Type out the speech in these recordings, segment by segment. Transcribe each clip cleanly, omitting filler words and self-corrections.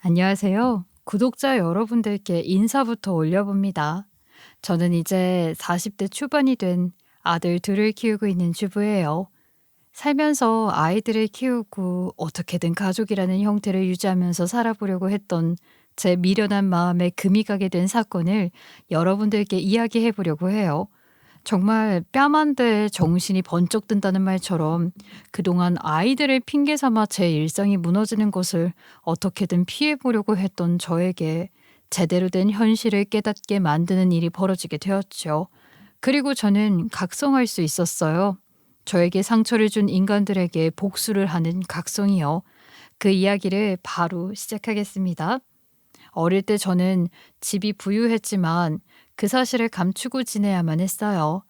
안녕하세요. 구독자 여러분들께 인사부터 올려봅니다. 저는 이제 40대 초반이 된 아들 둘을 키우고 있는 주부예요. 살면서 아이들을 키우고 어떻게든 가족이라는 형태를 유지하면서 살아보려고 했던 제 미련한 마음에 금이 가게 된 사건을 여러분들께 이야기해 보려고 해요. 정말 뺨한 대에 정신이 번쩍 든다는 말처럼 그동안 아이들을 핑계 삼아 제 일상이 무너지는 것을 어떻게든 피해 보려고 했던 저에게 제대로 된 현실을 깨닫게 만드는 일이 벌어지게 되었죠. 그리고 저는 각성할 수 있었어요. 저에게 상처를 준 인간들에게 복수를 하는 각성이요. 그 이야기를 바로 시작하겠습니다. 어릴 때 저는 집이 부유했지만 그 사실을 감추고 지내야만 했어요.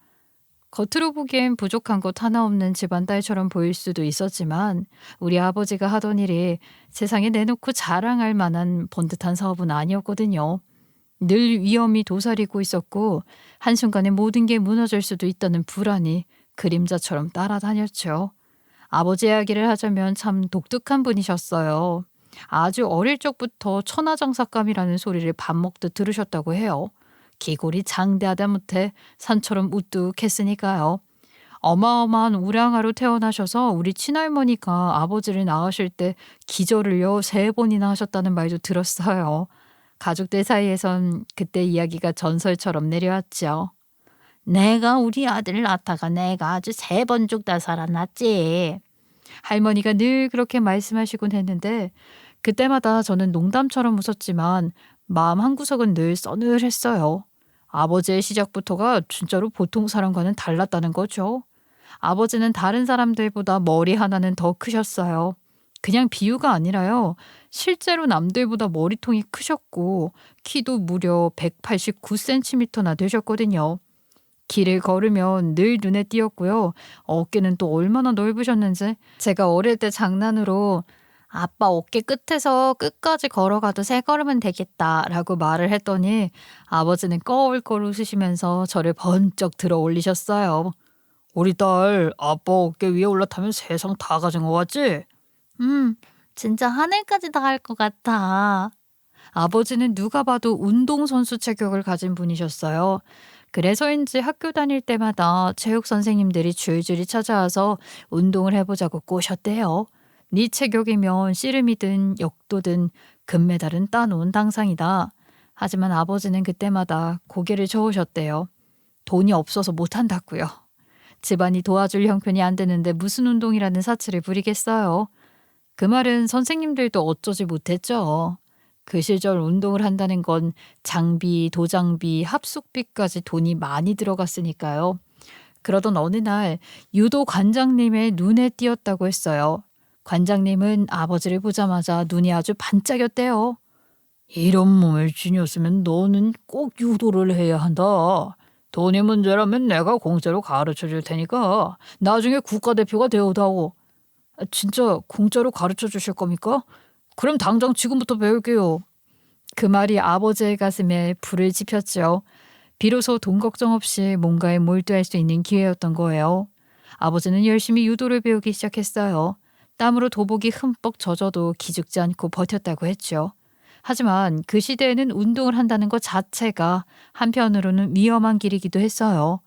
겉으로 보기엔 부족한 것 하나 없는 집안딸처럼 보일 수도 있었지만 우리 아버지가 하던 일이 세상에 내놓고 자랑할 만한 번듯한 사업은 아니었거든요. 늘 위험이 도사리고 있었고 한순간에 모든 게 무너질 수도 있다는 불안이 그림자처럼 따라다녔죠. 아버지 이야기를 하자면 참 독특한 분이셨어요. 아주 어릴 적부터 천하장사감이라는 소리를 밥 먹듯 들으셨다고 해요. 기골이 장대하다 못해 산처럼 우뚝했으니까요. 어마어마한 우량아로 태어나셔서 우리 친할머니가 아버지를 낳으실 때 기절을요 3번이나 하셨다는 말도 들었어요. 가족들 사이에선 그때 이야기가 전설처럼 내려왔죠. 내가 우리 아들 낳다가 내가 아주 3번 죽다 살아났지. 할머니가 늘 그렇게 말씀하시곤 했는데 그때마다 저는 농담처럼 웃었지만 마음 한구석은 늘 서늘했어요. 아버지의 시작부터가 진짜로 보통 사람과는 달랐다는 거죠. 아버지는 다른 사람들보다 머리 하나는 더 크셨어요. 그냥 비유가 아니라요. 실제로 남들보다 머리통이 크셨고 키도 무려 189cm나 되셨거든요. 길을 걸으면 늘 눈에 띄었고요. 어깨는 또 얼마나 넓으셨는지 제가 어릴 때 장난으로 아빠 어깨 끝에서 끝까지 걸어가도 3걸음은 되겠다라고 말을 했더니 아버지는 꺼울꺼울 웃으시면서 저를 번쩍 들어 올리셨어요. 우리 딸 아빠 어깨 위에 올라타면 세상 다 가진 것 같지? 음, 진짜 하늘까지 닿을 것 같아. 아버지는 누가 봐도 운동선수 체격을 가진 분이셨어요. 그래서인지 학교 다닐 때마다 체육 선생님들이 줄줄이 찾아와서 운동을 해보자고 꼬셨대요. 네 체격이면 씨름이든 역도든 금메달은 따놓은 당상이다. 하지만 아버지는 그때마다 고개를 저으셨대요. 돈이 없어서 못한다고요. 집안이 도와줄 형편이 안 되는데 무슨 운동이라는 사치를 부리겠어요. 그 말은 선생님들도 어쩌지 못했죠. 그 시절 운동을 한다는 건 장비, 도장비, 합숙비까지 돈이 많이 들어갔으니까요. 그러던 어느 날 유도 관장님의 눈에 띄었다고 했어요. 관장님은 아버지를 보자마자 눈이 아주 반짝였대요. 이런 몸을 지녔으면 너는 꼭 유도를 해야 한다. 돈이 문제라면 내가 공짜로 가르쳐 줄 테니까 나중에 국가대표가 되어다오. 진짜 공짜로 가르쳐 주실 겁니까? 그럼 당장 지금부터 배울게요. 그 말이 아버지의 가슴에 불을 지폈죠. 비로소 돈 걱정 없이 뭔가에 몰두할 수 있는 기회였던 거예요. 아버지는 열심히 유도를 배우기 시작했어요. 땀으로 도복이 흠뻑 젖어도 기죽지 않고 버텼다고 했죠. 하지만 그 시대에는 운동을 한다는 것 자체가 한편으로는 위험한 길이기도 했어요.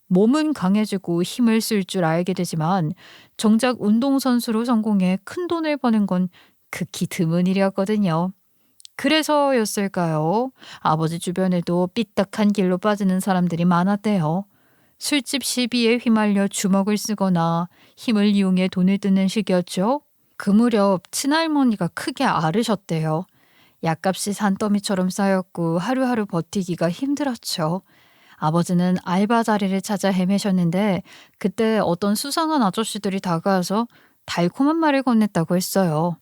몸은 강해지고 힘을 쓸 줄 알게 되지만 정작 운동선수로 성공해 큰 돈을 버는 건 극히 드문 일이었거든요. 그래서였을까요? 아버지 주변에도 삐딱한 길로 빠지는 사람들이 많았대요. 술집 시비에 휘말려 주먹을 쓰거나 힘을 이용해 돈을 뜯는 시기였죠. 그 무렵 친할머니가 크게 앓으셨대요. 약값이 산더미처럼 쌓였고 하루하루 버티기가 힘들었죠. 아버지는 알바 자리를 찾아 헤매셨는데 그때 어떤 수상한 아저씨들이 다가와서 달콤한 말을 건넸다고 했어요.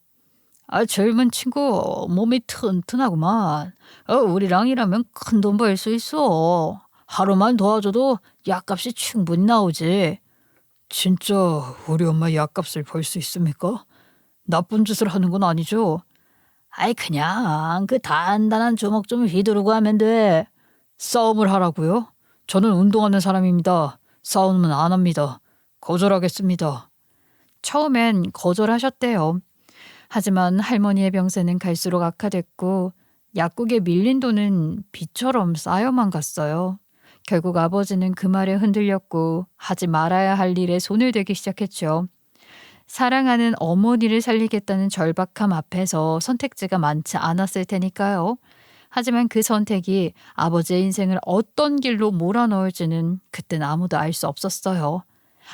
아, 젊은 친구 몸이 튼튼하구만. 우리랑 일하면 큰 돈 벌 수 있어. 하루만 도와줘도 약값이 충분히 나오지. 진짜 우리 엄마 약값을 벌 수 있습니까? 나쁜 짓을 하는 건 아니죠? 아이, 그냥 그 단단한 주먹 좀 휘두르고 하면 돼. 싸움을 하라고요? 저는 운동하는 사람입니다. 싸움은 안 합니다. 거절하겠습니다. 처음엔 거절하셨대요. 하지만 할머니의 병세는 갈수록 악화됐고 약국에 밀린 돈은 비처럼 쌓여만 갔어요. 결국 아버지는 그 말에 흔들렸고 하지 말아야 할 일에 손을 대기 시작했죠. 사랑하는 어머니를 살리겠다는 절박함 앞에서 선택지가 많지 않았을 테니까요. 하지만 그 선택이 아버지의 인생을 어떤 길로 몰아넣을지는 그땐 아무도 알 수 없었어요.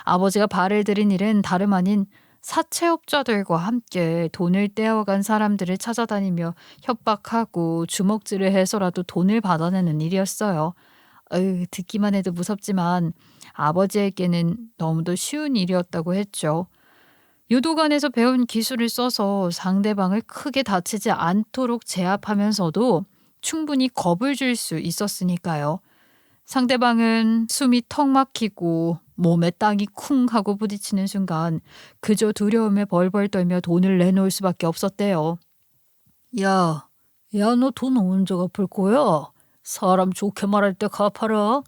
아버지가 발을 들인 일은 다름 아닌 사채업자들과 함께 돈을 떼어간 사람들을 찾아다니며 협박하고 주먹질을 해서라도 돈을 받아내는 일이었어요. 듣기만 해도 무섭지만 아버지에게는 너무도 쉬운 일이었다고 했죠. 유도관에서 배운 기술을 써서 상대방을 크게 다치지 않도록 제압하면서도 충분히 겁을 줄 수 있었으니까요. 상대방은 숨이 턱 막히고 몸에 땅이 쿵 하고 부딪히는 순간 그저 두려움에 벌벌 떨며 돈을 내놓을 수밖에 없었대요. 야, 너 돈 언제 갚을 거야? 사람 좋게 말할 때 갚아라.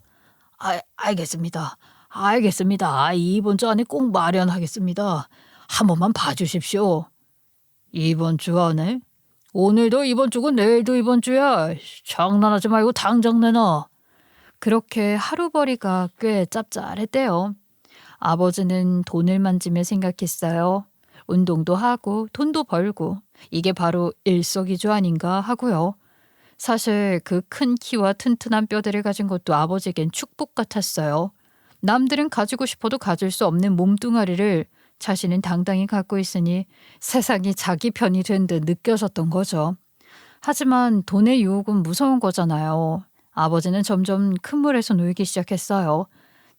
알겠습니다. 이번 주 안에 꼭 마련하겠습니다. 한 번만 봐주십시오. 이번 주 안에? 오늘도 이번 주고 내일도 이번 주야. 장난하지 말고 당장 내놔. 그렇게 하루벌이가 꽤 짭짤했대요. 아버지는 돈을 만지며 생각했어요. 운동도 하고 돈도 벌고 이게 바로 일석이조 아닌가 하고요. 사실 그 큰 키와 튼튼한 뼈대를 가진 것도 아버지에겐 축복 같았어요. 남들은 가지고 싶어도 가질 수 없는 몸뚱아리를 자신은 당당히 갖고 있으니 세상이 자기 편이 된 듯 느껴졌던 거죠. 하지만 돈의 유혹은 무서운 거잖아요. 아버지는 점점 큰 물에서 놀기 시작했어요.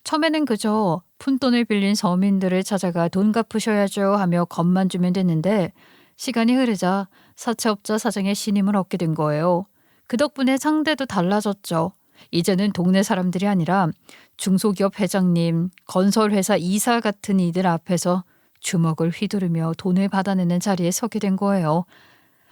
처음에는 그저 푼돈을 빌린 서민들을 찾아가 돈 갚으셔야죠 하며 겁만 주면 됐는데 시간이 흐르자 사채업자 사장의 신임을 얻게 된 거예요. 그 덕분에 상대도 달라졌죠. 이제는 동네 사람들이 아니라 중소기업 회장님, 건설회사 이사 같은 이들 앞에서 주먹을 휘두르며 돈을 받아내는 자리에 서게 된 거예요.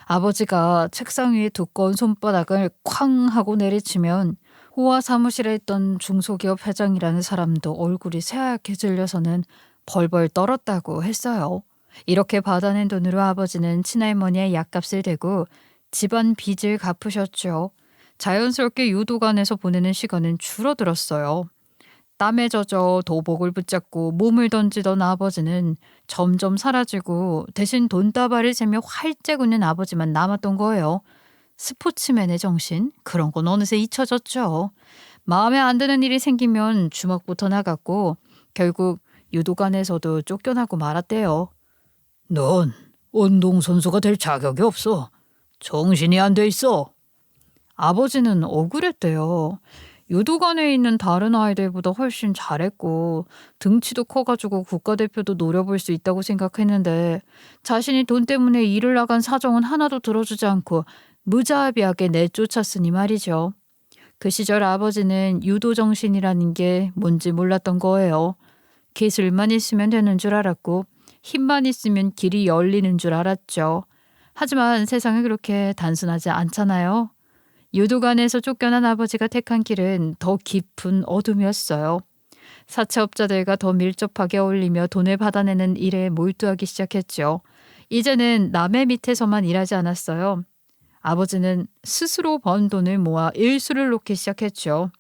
아버지가 책상 위에 두꺼운 손바닥을 쾅 하고 내리치면 호화 사무실에 있던 중소기업 회장이라는 사람도 얼굴이 새하얗게 질려서는 벌벌 떨었다고 했어요. 이렇게 받아낸 돈으로 아버지는 친할머니의 약값을 대고 집안 빚을 갚으셨죠. 자연스럽게 유도관에서 보내는 시간은 줄어들었어요. 땀에 젖어 도복을 붙잡고 몸을 던지던 아버지는 점점 사라지고 대신 돈다발을 재며 활짝 웃는 아버지만 남았던 거예요. 스포츠맨의 정신? 그런 건 어느새 잊혀졌죠. 마음에 안 드는 일이 생기면 주먹부터 나갔고 결국 유도관에서도 쫓겨나고 말았대요. 넌 운동선수가 될 자격이 없어. 정신이 안 돼 있어. 아버지는 억울했대요. 유도관에 있는 다른 아이들보다 훨씬 잘했고 등치도 커가지고 국가대표도 노려볼 수 있다고 생각했는데 자신이 돈 때문에 일을 나간 사정은 하나도 들어주지 않고 무자비하게 내쫓았으니 말이죠. 그 시절 아버지는 유도 정신이라는 게 뭔지 몰랐던 거예요. 기술만 있으면 되는 줄 알았고 힘만 있으면 길이 열리는 줄 알았죠. 하지만 세상은 그렇게 단순하지 않잖아요. 유도관에서 쫓겨난 아버지가 택한 길은 더 깊은 어둠이었어요. 사채업자들과 더 밀접하게 어울리며 돈을 받아내는 일에 몰두하기 시작했죠. 이제는 남의 밑에서만 일하지 않았어요. 아버지는 스스로 번 돈을 모아 일수를 놓기 시작했죠.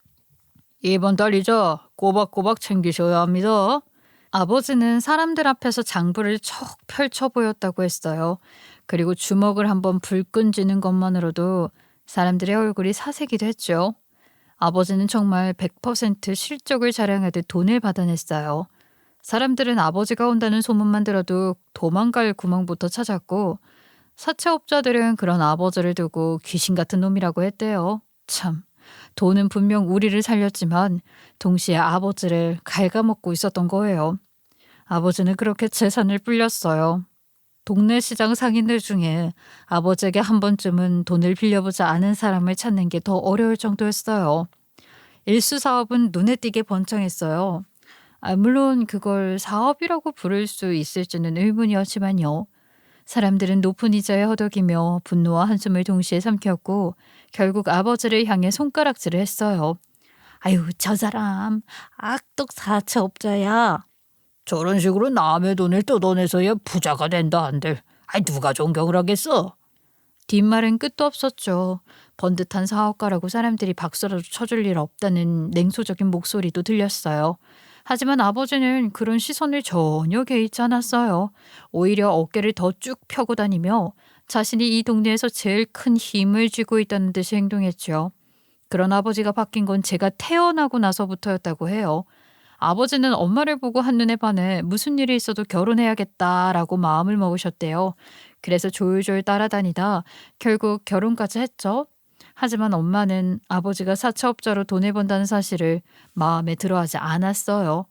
이번 달 이자 꼬박꼬박 챙기셔야 합니다. 아버지는 사람들 앞에서 장부를 척 펼쳐 보였다고 했어요. 그리고 주먹을 한번 불끈 쥐는 것만으로도 사람들의 얼굴이 사색이 됐죠. 아버지는 정말 100% 실적을 자랑하듯 돈을 받아냈어요. 사람들은 아버지가 온다는 소문만 들어도 도망갈 구멍부터 찾았고 사채업자들은 그런 아버지를 두고 귀신 같은 놈이라고 했대요. 참, 돈은 분명 우리를 살렸지만 동시에 아버지를 갉아먹고 있었던 거예요. 아버지는 그렇게 재산을 불렸어요. 동네 시장 상인들 중에 아버지에게 한 번쯤은 돈을 빌려보지 않은 사람을 찾는 게 더 어려울 정도였어요. 일수 사업은 눈에 띄게 번창했어요. 물론 그걸 사업이라고 부를 수 있을지는 의문이었지만요. 사람들은 높은 이자에 허덕이며 분노와 한숨을 동시에 삼켰고 결국 아버지를 향해 손가락질을 했어요. 아유, 저 사람 악덕 사채업자야. 저런 식으로 남의 돈을 뜯어내서야 부자가 된다 한들 아이, 누가 존경을 하겠어? 뒷말은 끝도 없었죠. 번듯한 사업가라고 사람들이 박수라도 쳐줄 일 없다는 냉소적인 목소리도 들렸어요. 하지만 아버지는 그런 시선을 전혀 개의치 않았어요. 오히려 어깨를 더 쭉 펴고 다니며 자신이 이 동네에서 제일 큰 힘을 쥐고 있다는 듯이 행동했죠. 그런 아버지가 바뀐 건 제가 태어나고 나서부터였다고 해요. 아버지는 엄마를 보고 한눈에 반해 무슨 일이 있어도 결혼해야겠다라고 마음을 먹으셨대요. 그래서 졸졸 따라다니다 결국 결혼까지 했죠. 하지만 엄마는 아버지가 사채업자로 돈을 번다는 사실을 마음에 들어하지 않았어요.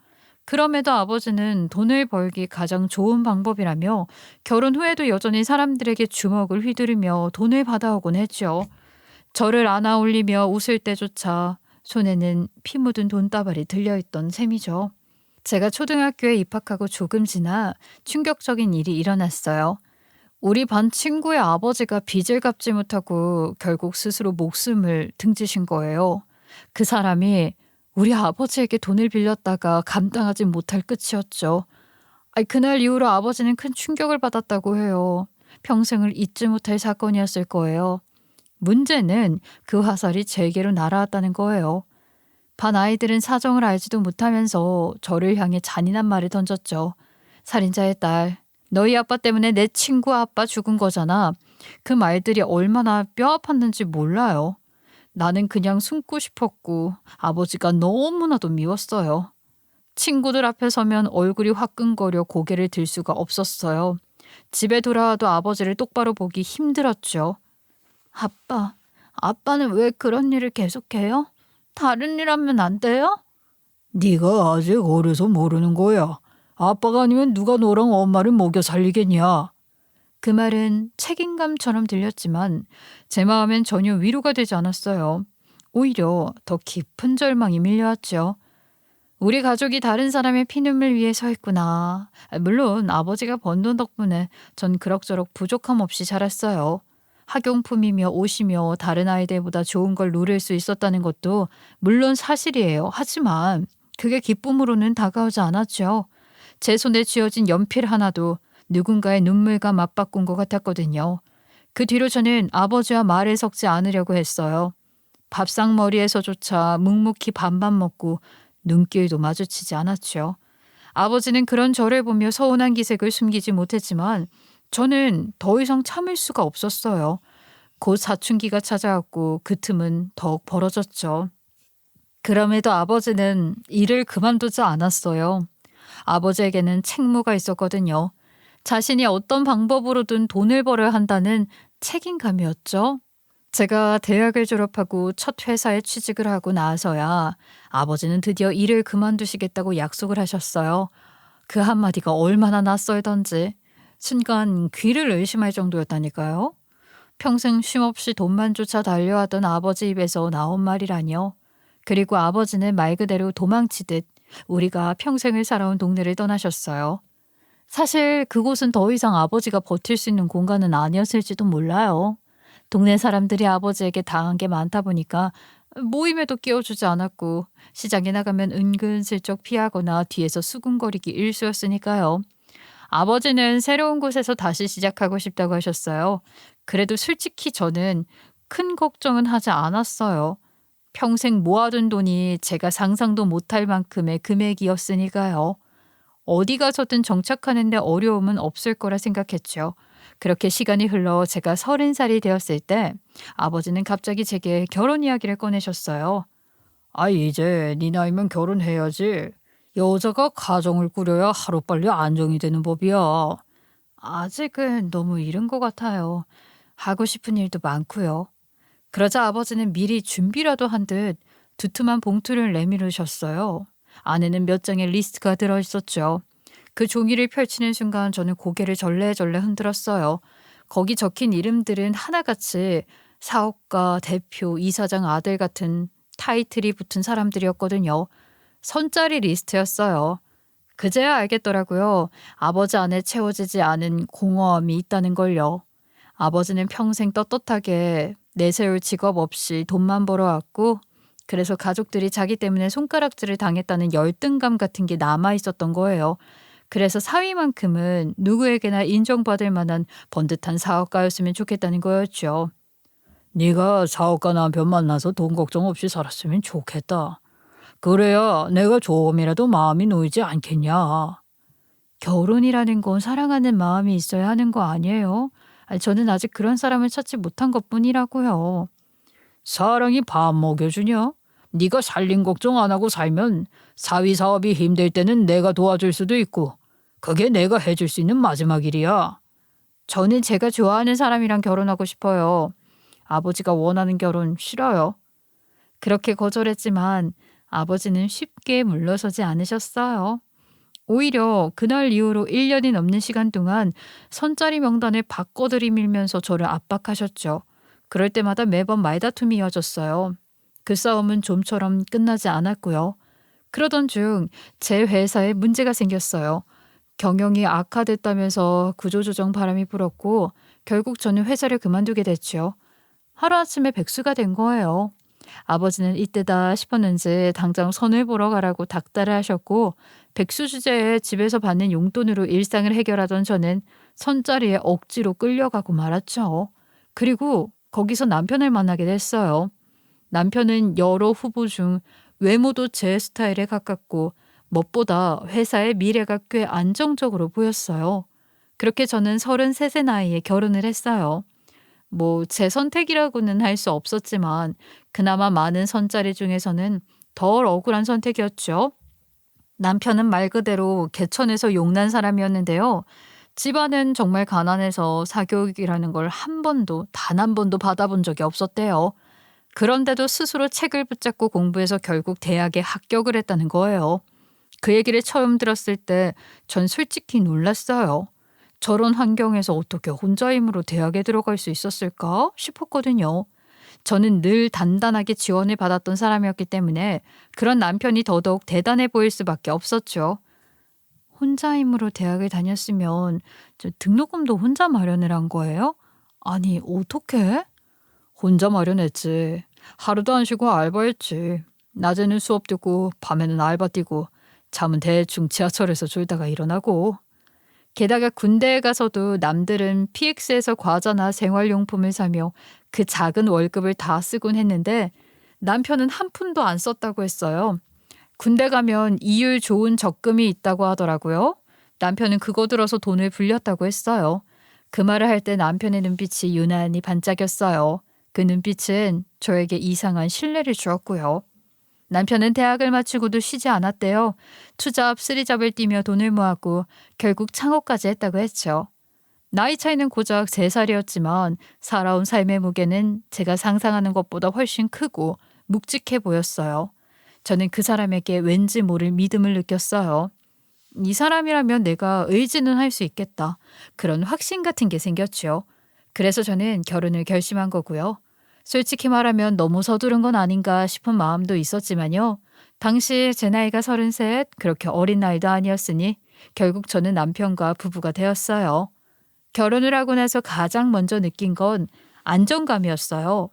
그럼에도 아버지는 돈을 벌기 가장 좋은 방법이라며 결혼 후에도 여전히 사람들에게 주먹을 휘두르며 돈을 받아오곤 했죠. 저를 안아 올리며 웃을 때조차 손에는 피 묻은 돈다발이 들려있던 셈이죠. 제가 초등학교에 입학하고 조금 지나 충격적인 일이 일어났어요. 우리 반 친구의 아버지가 빚을 갚지 못하고 결국 스스로 목숨을 등지신 거예요. 그 사람이 우리 아버지에게 돈을 빌렸다가 감당하지 못할 끝이었죠. 그날 이후로 아버지는 큰 충격을 받았다고 해요. 평생을 잊지 못할 사건이었을 거예요. 문제는 그 화살이 제게로 날아왔다는 거예요. 반 아이들은 사정을 알지도 못하면서 저를 향해 잔인한 말을 던졌죠. 살인자의 딸, 너희 아빠 때문에 내 친구 아빠 죽은 거잖아. 그 말들이 얼마나 뼈 아팠는지 몰라요. 나는 그냥 숨고 싶었고 아버지가 너무나도 미웠어요. 친구들 앞에 서면 얼굴이 화끈거려 고개를 들 수가 없었어요. 집에 돌아와도 아버지를 똑바로 보기 힘들었죠. 아빠는 왜 그런 일을 계속해요? 다른 일 하면 안 돼요? 네가 아직 어려서 모르는 거야. 아빠가 아니면 누가 너랑 엄마를 먹여 살리겠냐? 그 말은 책임감처럼 들렸지만 제 마음엔 전혀 위로가 되지 않았어요. 오히려 더 깊은 절망이 밀려왔죠. 우리 가족이 다른 사람의 피눈물 위에 서 있구나. 물론 아버지가 번 돈 덕분에 전 그럭저럭 부족함 없이 자랐어요. 학용품이며 옷이며 다른 아이들보다 좋은 걸 누릴 수 있었다는 것도 물론 사실이에요. 하지만 그게 기쁨으로는 다가오지 않았죠. 제 손에 쥐어진 연필 하나도 누군가의 눈물과 맞바꾼 것 같았거든요. 그 뒤로 저는 아버지와 말을 섞지 않으려고 했어요. 밥상머리에서조차 묵묵히 밥만 먹고 눈길도 마주치지 않았죠. 아버지는 그런 저를 보며 서운한 기색을 숨기지 못했지만 저는 더 이상 참을 수가 없었어요. 곧 사춘기가 찾아왔고 그 틈은 더욱 벌어졌죠. 그럼에도 아버지는 일을 그만두지 않았어요. 아버지에게는 책무가 있었거든요. 자신이 어떤 방법으로든 돈을 벌어야 한다는 책임감이었죠. 제가 대학을 졸업하고 첫 회사에 취직을 하고 나서야 아버지는 드디어 일을 그만두시겠다고 약속을 하셨어요. 그 한마디가 얼마나 낯설던지 순간 귀를 의심할 정도였다니까요. 평생 쉼없이 돈만 쫓아 달려하던 아버지 입에서 나온 말이라뇨. 그리고 아버지는 말 그대로 도망치듯 우리가 평생을 살아온 동네를 떠나셨어요. 사실 그곳은 더 이상 아버지가 버틸 수 있는 공간은 아니었을지도 몰라요. 동네 사람들이 아버지에게 당한 게 많다 보니까 모임에도 끼워주지 않았고 시장에 나가면 은근슬쩍 피하거나 뒤에서 수군거리기 일쑤였으니까요. 아버지는 새로운 곳에서 다시 시작하고 싶다고 하셨어요. 그래도 솔직히 저는 큰 걱정은 하지 않았어요. 평생 모아둔 돈이 제가 상상도 못할 만큼의 금액이었으니까요. 어디 가서든 정착하는데 어려움은 없을 거라 생각했죠. 그렇게 시간이 흘러 제가 30살이 되었을 때 아버지는 갑자기 제게 결혼 이야기를 꺼내셨어요. 이제 네 나이면 결혼해야지. 여자가 가정을 꾸려야 하루빨리 안정이 되는 법이야. 아직은 너무 이른 것 같아요. 하고 싶은 일도 많고요. 그러자 아버지는 미리 준비라도 한 듯 두툼한 봉투를 내밀으셨어요. 안에는 몇 장의 리스트가 들어있었죠. 그 종이를 펼치는 순간 저는 고개를 절레절레 흔들었어요. 거기 적힌 이름들은 하나같이 사업가, 대표, 이사장 아들 같은 타이틀이 붙은 사람들이었거든요. 선짜리 리스트였어요. 그제야 알겠더라고요. 아버지 안에 채워지지 않은 공허함이 있다는 걸요. 아버지는 평생 떳떳하게 내세울 직업 없이 돈만 벌어왔고 그래서 가족들이 자기 때문에 손가락질을 당했다는 열등감 같은 게 남아 있었던 거예요. 그래서 사위만큼은 누구에게나 인정받을 만한 번듯한 사업가였으면 좋겠다는 거였죠. 네가 사업가 남편 만나서 돈 걱정 없이 살았으면 좋겠다. 그래야 내가 조금이라도 마음이 놓이지 않겠냐. 결혼이라는 건 사랑하는 마음이 있어야 하는 거 아니에요? 아니, 저는 아직 그런 사람을 찾지 못한 것뿐이라고요. 사랑이 밥 먹여주냐? 네가 살림 걱정 안 하고 살면 사위 사업이 힘들 때는 내가 도와줄 수도 있고 그게 내가 해줄 수 있는 마지막 일이야. 저는 제가 좋아하는 사람이랑 결혼하고 싶어요. 아버지가 원하는 결혼 싫어요. 그렇게 거절했지만 아버지는 쉽게 물러서지 않으셨어요. 오히려 그날 이후로 1년이 넘는 시간 동안 선짜리 명단을 바꿔들이밀면서 저를 압박하셨죠. 그럴 때마다 매번 말다툼이 이어졌어요. 그 싸움은 좀처럼 끝나지 않았고요. 그러던 중 제 회사에 문제가 생겼어요. 경영이 악화됐다면서 구조조정 바람이 불었고 결국 저는 회사를 그만두게 됐죠. 하루아침에 백수가 된 거예요. 아버지는 이때다 싶었는지 당장 선을 보러 가라고 닥달을 하셨고 백수 주제에 집에서 받는 용돈으로 일상을 해결하던 저는 선자리에 억지로 끌려가고 말았죠. 그리고 거기서 남편을 만나게 됐어요. 남편은 여러 후보 중 외모도 제 스타일에 가깝고 무엇보다 회사의 미래가 꽤 안정적으로 보였어요. 그렇게 저는 33세 나이에 결혼을 했어요. 뭐 제 선택이라고는 할 수 없었지만 그나마 많은 선자리 중에서는 덜 억울한 선택이었죠. 남편은 말 그대로 개천에서 용난 사람이었는데요. 집안은 정말 가난해서 사교육이라는 걸 한 번도 단 한 번도 받아본 적이 없었대요. 그런데도 스스로 책을 붙잡고 공부해서 결국 대학에 합격을 했다는 거예요. 그 얘기를 처음 들었을 때 전 솔직히 놀랐어요. 저런 환경에서 어떻게 혼자 힘으로 대학에 들어갈 수 있었을까 싶었거든요. 저는 늘 단단하게 지원을 받았던 사람이었기 때문에 그런 남편이 더더욱 대단해 보일 수밖에 없었죠. 혼자 힘으로 대학을 다녔으면 저 등록금도 혼자 마련을 한 거예요? 아니, 어떻게? 혼자 마련했지. 하루도 안 쉬고 알바했지. 낮에는 수업 듣고 밤에는 알바 뛰고 잠은 대충 지하철에서 졸다가 일어나고. 게다가 군대에 가서도 남들은 PX에서 과자나 생활용품을 사며 그 작은 월급을 다 쓰곤 했는데 남편은 한 푼도 안 썼다고 했어요. 군대 가면 이율 좋은 적금이 있다고 하더라고요. 남편은 그거 들어서 돈을 불렸다고 했어요. 그 말을 할 때 남편의 눈빛이 유난히 반짝였어요. 그 눈빛은 저에게 이상한 신뢰를 주었고요. 남편은 대학을 마치고도 쉬지 않았대요. 투잡, 쓰리잡을 뛰며 돈을 모았고 결국 창업까지 했다고 했죠. 나이 차이는 고작 3살이었지만 살아온 삶의 무게는 제가 상상하는 것보다 훨씬 크고 묵직해 보였어요. 저는 그 사람에게 왠지 모를 믿음을 느꼈어요. 이 사람이라면 내가 의지는 할 수 있겠다. 그런 확신 같은 게 생겼죠. 그래서 저는 결혼을 결심한 거고요. 솔직히 말하면 너무 서두른 건 아닌가 싶은 마음도 있었지만요. 당시 제 나이가 33, 그렇게 어린 나이도 아니었으니 결국 저는 남편과 부부가 되었어요. 결혼을 하고 나서 가장 먼저 느낀 건 안정감이었어요.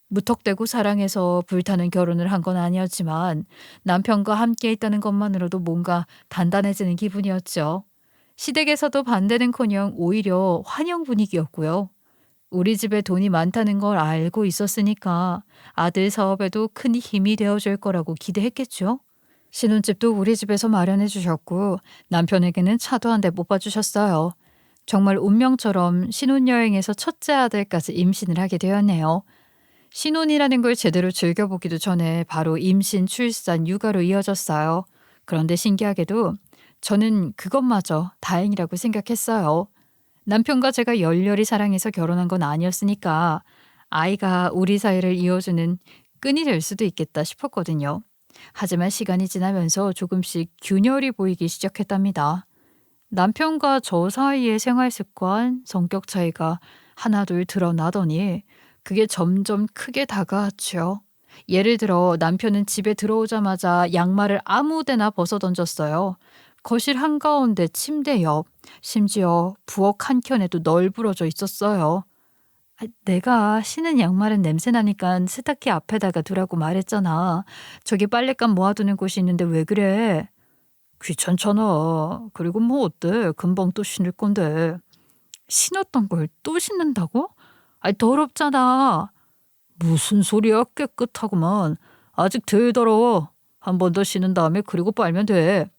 무턱대고 사랑해서 불타는 결혼을 한 건 아니었지만 남편과 함께 있다는 것만으로도 뭔가 단단해지는 기분이었죠. 시댁에서도 반대는커녕 오히려 환영 분위기였고요. 우리 집에 돈이 많다는 걸 알고 있었으니까 아들 사업에도 큰 힘이 되어줄 거라고 기대했겠죠. 신혼집도 우리 집에서 마련해 주셨고 남편에게는 차도 한 대 못 봐주셨어요. 정말 운명처럼 신혼여행에서 첫째 아들까지 임신을 하게 되었네요. 신혼이라는 걸 제대로 즐겨보기도 전에 바로 임신, 출산, 육아로 이어졌어요. 그런데 신기하게도 저는 그것마저 다행이라고 생각했어요. 남편과 제가 열렬히 사랑해서 결혼한 건 아니었으니까 아이가 우리 사이를 이어주는 끈이 될 수도 있겠다 싶었거든요. 하지만 시간이 지나면서 조금씩 균열이 보이기 시작했답니다. 남편과 저 사이의 생활 습관, 성격 차이가 하나둘 드러나더니 그게 점점 크게 다가왔죠. 예를 들어 남편은 집에 들어오자마자 양말을 아무 데나 벗어 던졌어요. 거실 한가운데 침대 옆, 심지어 부엌 한켠에도 널브러져 있었어요. 내가 신은 양말은 냄새나니까 세탁기 앞에다가 두라고 말했잖아. 저기 빨랫감 모아두는 곳이 있는데 왜 그래? 귀찮잖아. 그리고 뭐 어때? 금방 또 신을 건데. 신었던 걸 또 신는다고? 아이, 더럽잖아. 무슨 소리야? 깨끗하구만. 아직 덜 더러워. 한 번 더 신은 다음에 그리고 빨면 돼.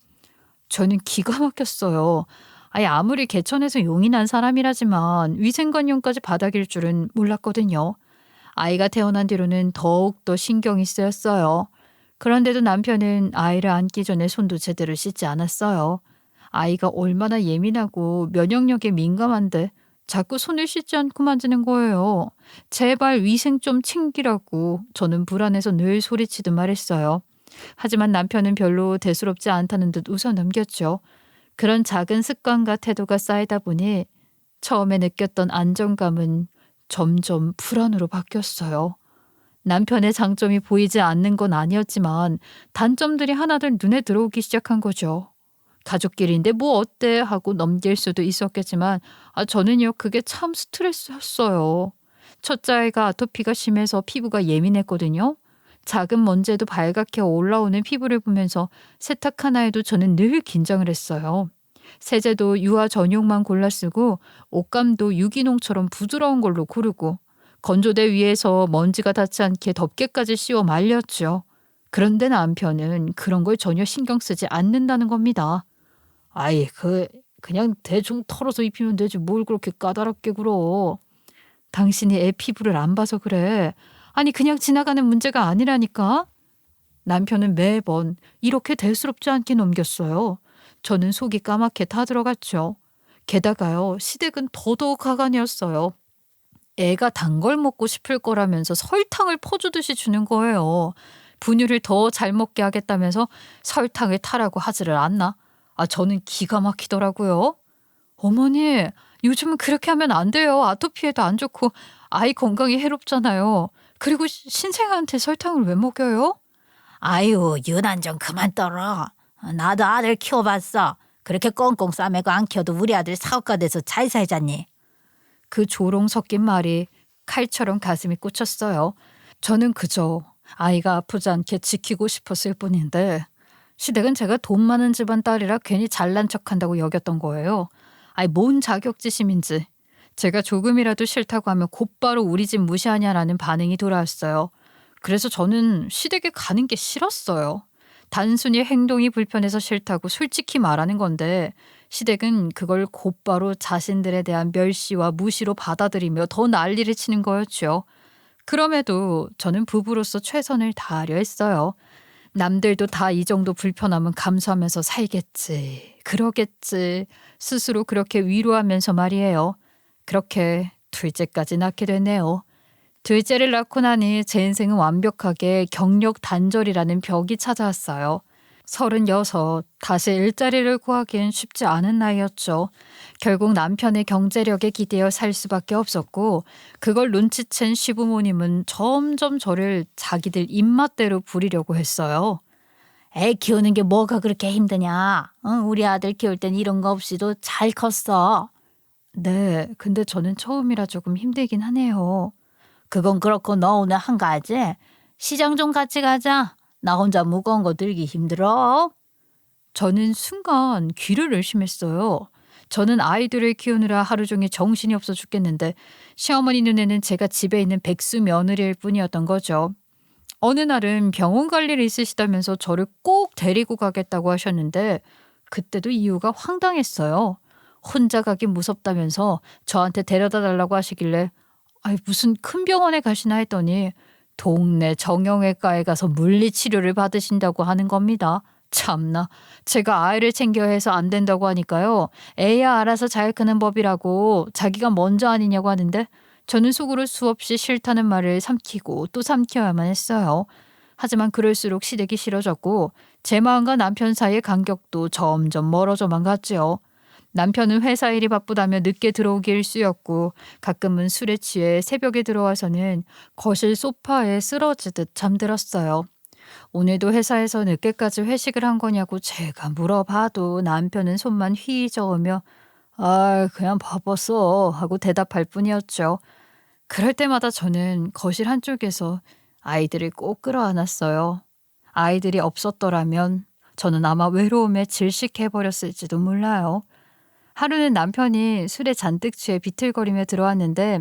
저는 기가 막혔어요. 아예 아무리 개천에서 용이 난 사람이라지만 위생관념까지 바닥일 줄은 몰랐거든요. 아이가 태어난 뒤로는 더욱더 신경이 쓰였어요. 그런데도 남편은 아이를 안기 전에 손도 제대로 씻지 않았어요. 아이가 얼마나 예민하고 면역력에 민감한데 자꾸 손을 씻지 않고 만지는 거예요. 제발 위생 좀 챙기라고 저는 불안해서 늘 소리치듯 말했어요. 하지만 남편은 별로 대수롭지 않다는 듯 웃어 넘겼죠. 그런 작은 습관과 태도가 쌓이다 보니 처음에 느꼈던 안정감은 점점 불안으로 바뀌었어요. 남편의 장점이 보이지 않는 건 아니었지만 단점들이 하나둘 눈에 들어오기 시작한 거죠. 가족끼리인데 뭐 어때 하고 넘길 수도 있었겠지만 저는요 그게 참 스트레스였어요. 첫째 아이가 아토피가 심해서 피부가 예민했거든요. 작은 먼지에도 발갛게 올라오는 피부를 보면서 세탁 하나에도 저는 늘 긴장을 했어요. 세제도 유화 전용만 골라 쓰고 옷감도 유기농처럼 부드러운 걸로 고르고 건조대 위에서 먼지가 닿지 않게 덮개까지 씌워 말렸죠. 그런데 남편은 그런 걸 전혀 신경 쓰지 않는다는 겁니다. 아이, 그냥 대충 털어서 입히면 되지. 뭘 그렇게 까다롭게 굴어. 당신이 애 피부를 안 봐서 그래. 아니 그냥 지나가는 문제가 아니라니까. 남편은 매번 이렇게 대수롭지 않게 넘겼어요. 저는 속이 까맣게 타들어갔죠. 게다가요 시댁은 더더욱 가관이었어요. 애가 단 걸 먹고 싶을 거라면서 설탕을 퍼주듯이 주는 거예요. 분유를 더 잘 먹게 하겠다면서 설탕을 타라고 하지를 않나? 저는 기가 막히더라고요. 어머니, 요즘은 그렇게 하면 안 돼요. 아토피에도 안 좋고 아이 건강에 해롭잖아요. 그리고 신생아한테 설탕을 왜 먹여요? 아유, 유난 좀 그만 떨어. 나도 아들 키워봤어. 그렇게 꽁꽁 싸매고 안 키워도 우리 아들 사업가 돼서 잘 살잖니. 그 조롱 섞인 말이 칼처럼 가슴이 꽂혔어요. 저는 그저 아이가 아프지 않게 지키고 싶었을 뿐인데 시댁은 제가 돈 많은 집안 딸이라 괜히 잘난 척한다고 여겼던 거예요. 뭔 자격지심인지. 제가 조금이라도 싫다고 하면 곧바로 우리 집 무시하냐라는 반응이 돌아왔어요. 그래서 저는 시댁에 가는 게 싫었어요. 단순히 행동이 불편해서 싫다고 솔직히 말하는 건데 시댁은 그걸 곧바로 자신들에 대한 멸시와 무시로 받아들이며 더 난리를 치는 거였죠. 그럼에도 저는 부부로서 최선을 다하려 했어요. 남들도 다 이 정도 불편함은 감수하면서 살겠지, 그러겠지, 스스로 그렇게 위로하면서 말이에요. 그렇게 둘째까지 낳게 됐네요. 둘째를 낳고 나니 제 인생은 완벽하게 경력 단절이라는 벽이 찾아왔어요. 36, 다시 일자리를 구하기엔 쉽지 않은 나이였죠. 결국 남편의 경제력에 기대어 살 수밖에 없었고 그걸 눈치챈 시부모님은 점점 저를 자기들 입맛대로 부리려고 했어요. 애 키우는 게 뭐가 그렇게 힘드냐? 응, 우리 아들 키울 땐 이런 거 없이도 잘 컸어. 네, 근데 저는 처음이라 조금 힘들긴 하네요. 그건 그렇고 너 오늘 한 가지. 시장 좀 같이 가자. 나 혼자 무거운 거 들기 힘들어. 저는 순간 귀를 의심했어요. 저는 아이들을 키우느라 하루 종일 정신이 없어 죽겠는데 시어머니 눈에는 제가 집에 있는 백수 며느리일 뿐이었던 거죠. 어느 날은 병원 갈 일이 있으시다면서 저를 꼭 데리고 가겠다고 하셨는데 그때도 이유가 황당했어요. 혼자 가긴 무섭다면서 저한테 데려다 달라고 하시길래 무슨 큰 병원에 가시나 했더니 동네 정형외과에 가서 물리치료를 받으신다고 하는 겁니다. 참나, 제가 아이를 챙겨야 해서 안 된다고 하니까요. 애야 알아서 잘 크는 법이라고 자기가 먼저 아니냐고 하는데 저는 속으로 수없이 싫다는 말을 삼키고 또 삼켜야만 했어요. 하지만 그럴수록 시댁이 싫어졌고 제 마음과 남편 사이의 간격도 점점 멀어져만 갔지요. 남편은 회사 일이 바쁘다며 늦게 들어오기 일쑤였고 가끔은 술에 취해 새벽에 들어와서는 거실 소파에 쓰러지듯 잠들었어요. 오늘도 회사에서 늦게까지 회식을 한 거냐고 제가 물어봐도 남편은 손만 휘 저으며 그냥 바빴어 하고 대답할 뿐이었죠. 그럴 때마다 저는 거실 한쪽에서 아이들을 꼭 끌어안았어요. 아이들이 없었더라면 저는 아마 외로움에 질식해버렸을지도 몰라요. 하루는 남편이 술에 잔뜩 취해 비틀거리며 들어왔는데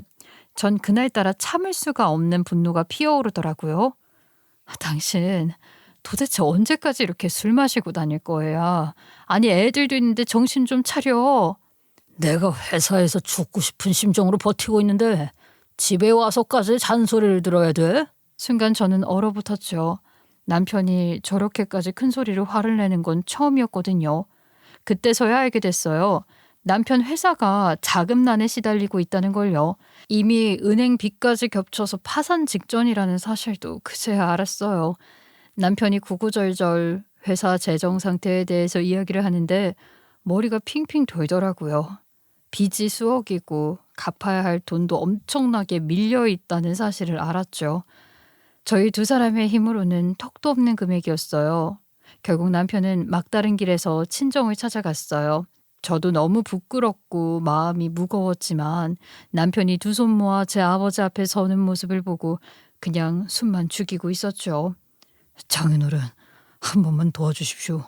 전 그날따라 참을 수가 없는 분노가 피어오르더라고요. 당신 도대체 언제까지 이렇게 술 마시고 다닐 거야? 아니 애들도 있는데 정신 좀 차려. 내가 회사에서 죽고 싶은 심정으로 버티고 있는데 집에 와서까지 잔소리를 들어야 돼? 순간 저는 얼어붙었죠. 남편이 저렇게까지 큰 소리로 화를 내는 건 처음이었거든요. 그때서야 알게 됐어요. 남편 회사가 자금난에 시달리고 있다는 걸요. 이미 은행 빚까지 겹쳐서 파산 직전이라는 사실도 그제야 알았어요. 남편이 구구절절 회사 재정 상태에 대해서 이야기를 하는데 머리가 핑핑 돌더라고요. 빚이 수억이고 갚아야 할 돈도 엄청나게 밀려 있다는 사실을 알았죠. 저희 두 사람의 힘으로는 턱도 없는 금액이었어요. 결국 남편은 막다른 길에서 친정을 찾아갔어요. 저도 너무 부끄럽고 마음이 무거웠지만 남편이 두 손 모아 제 아버지 앞에 서는 모습을 보고 그냥 숨만 죽이고 있었죠. 장인어른, 한 번만 도와주십시오.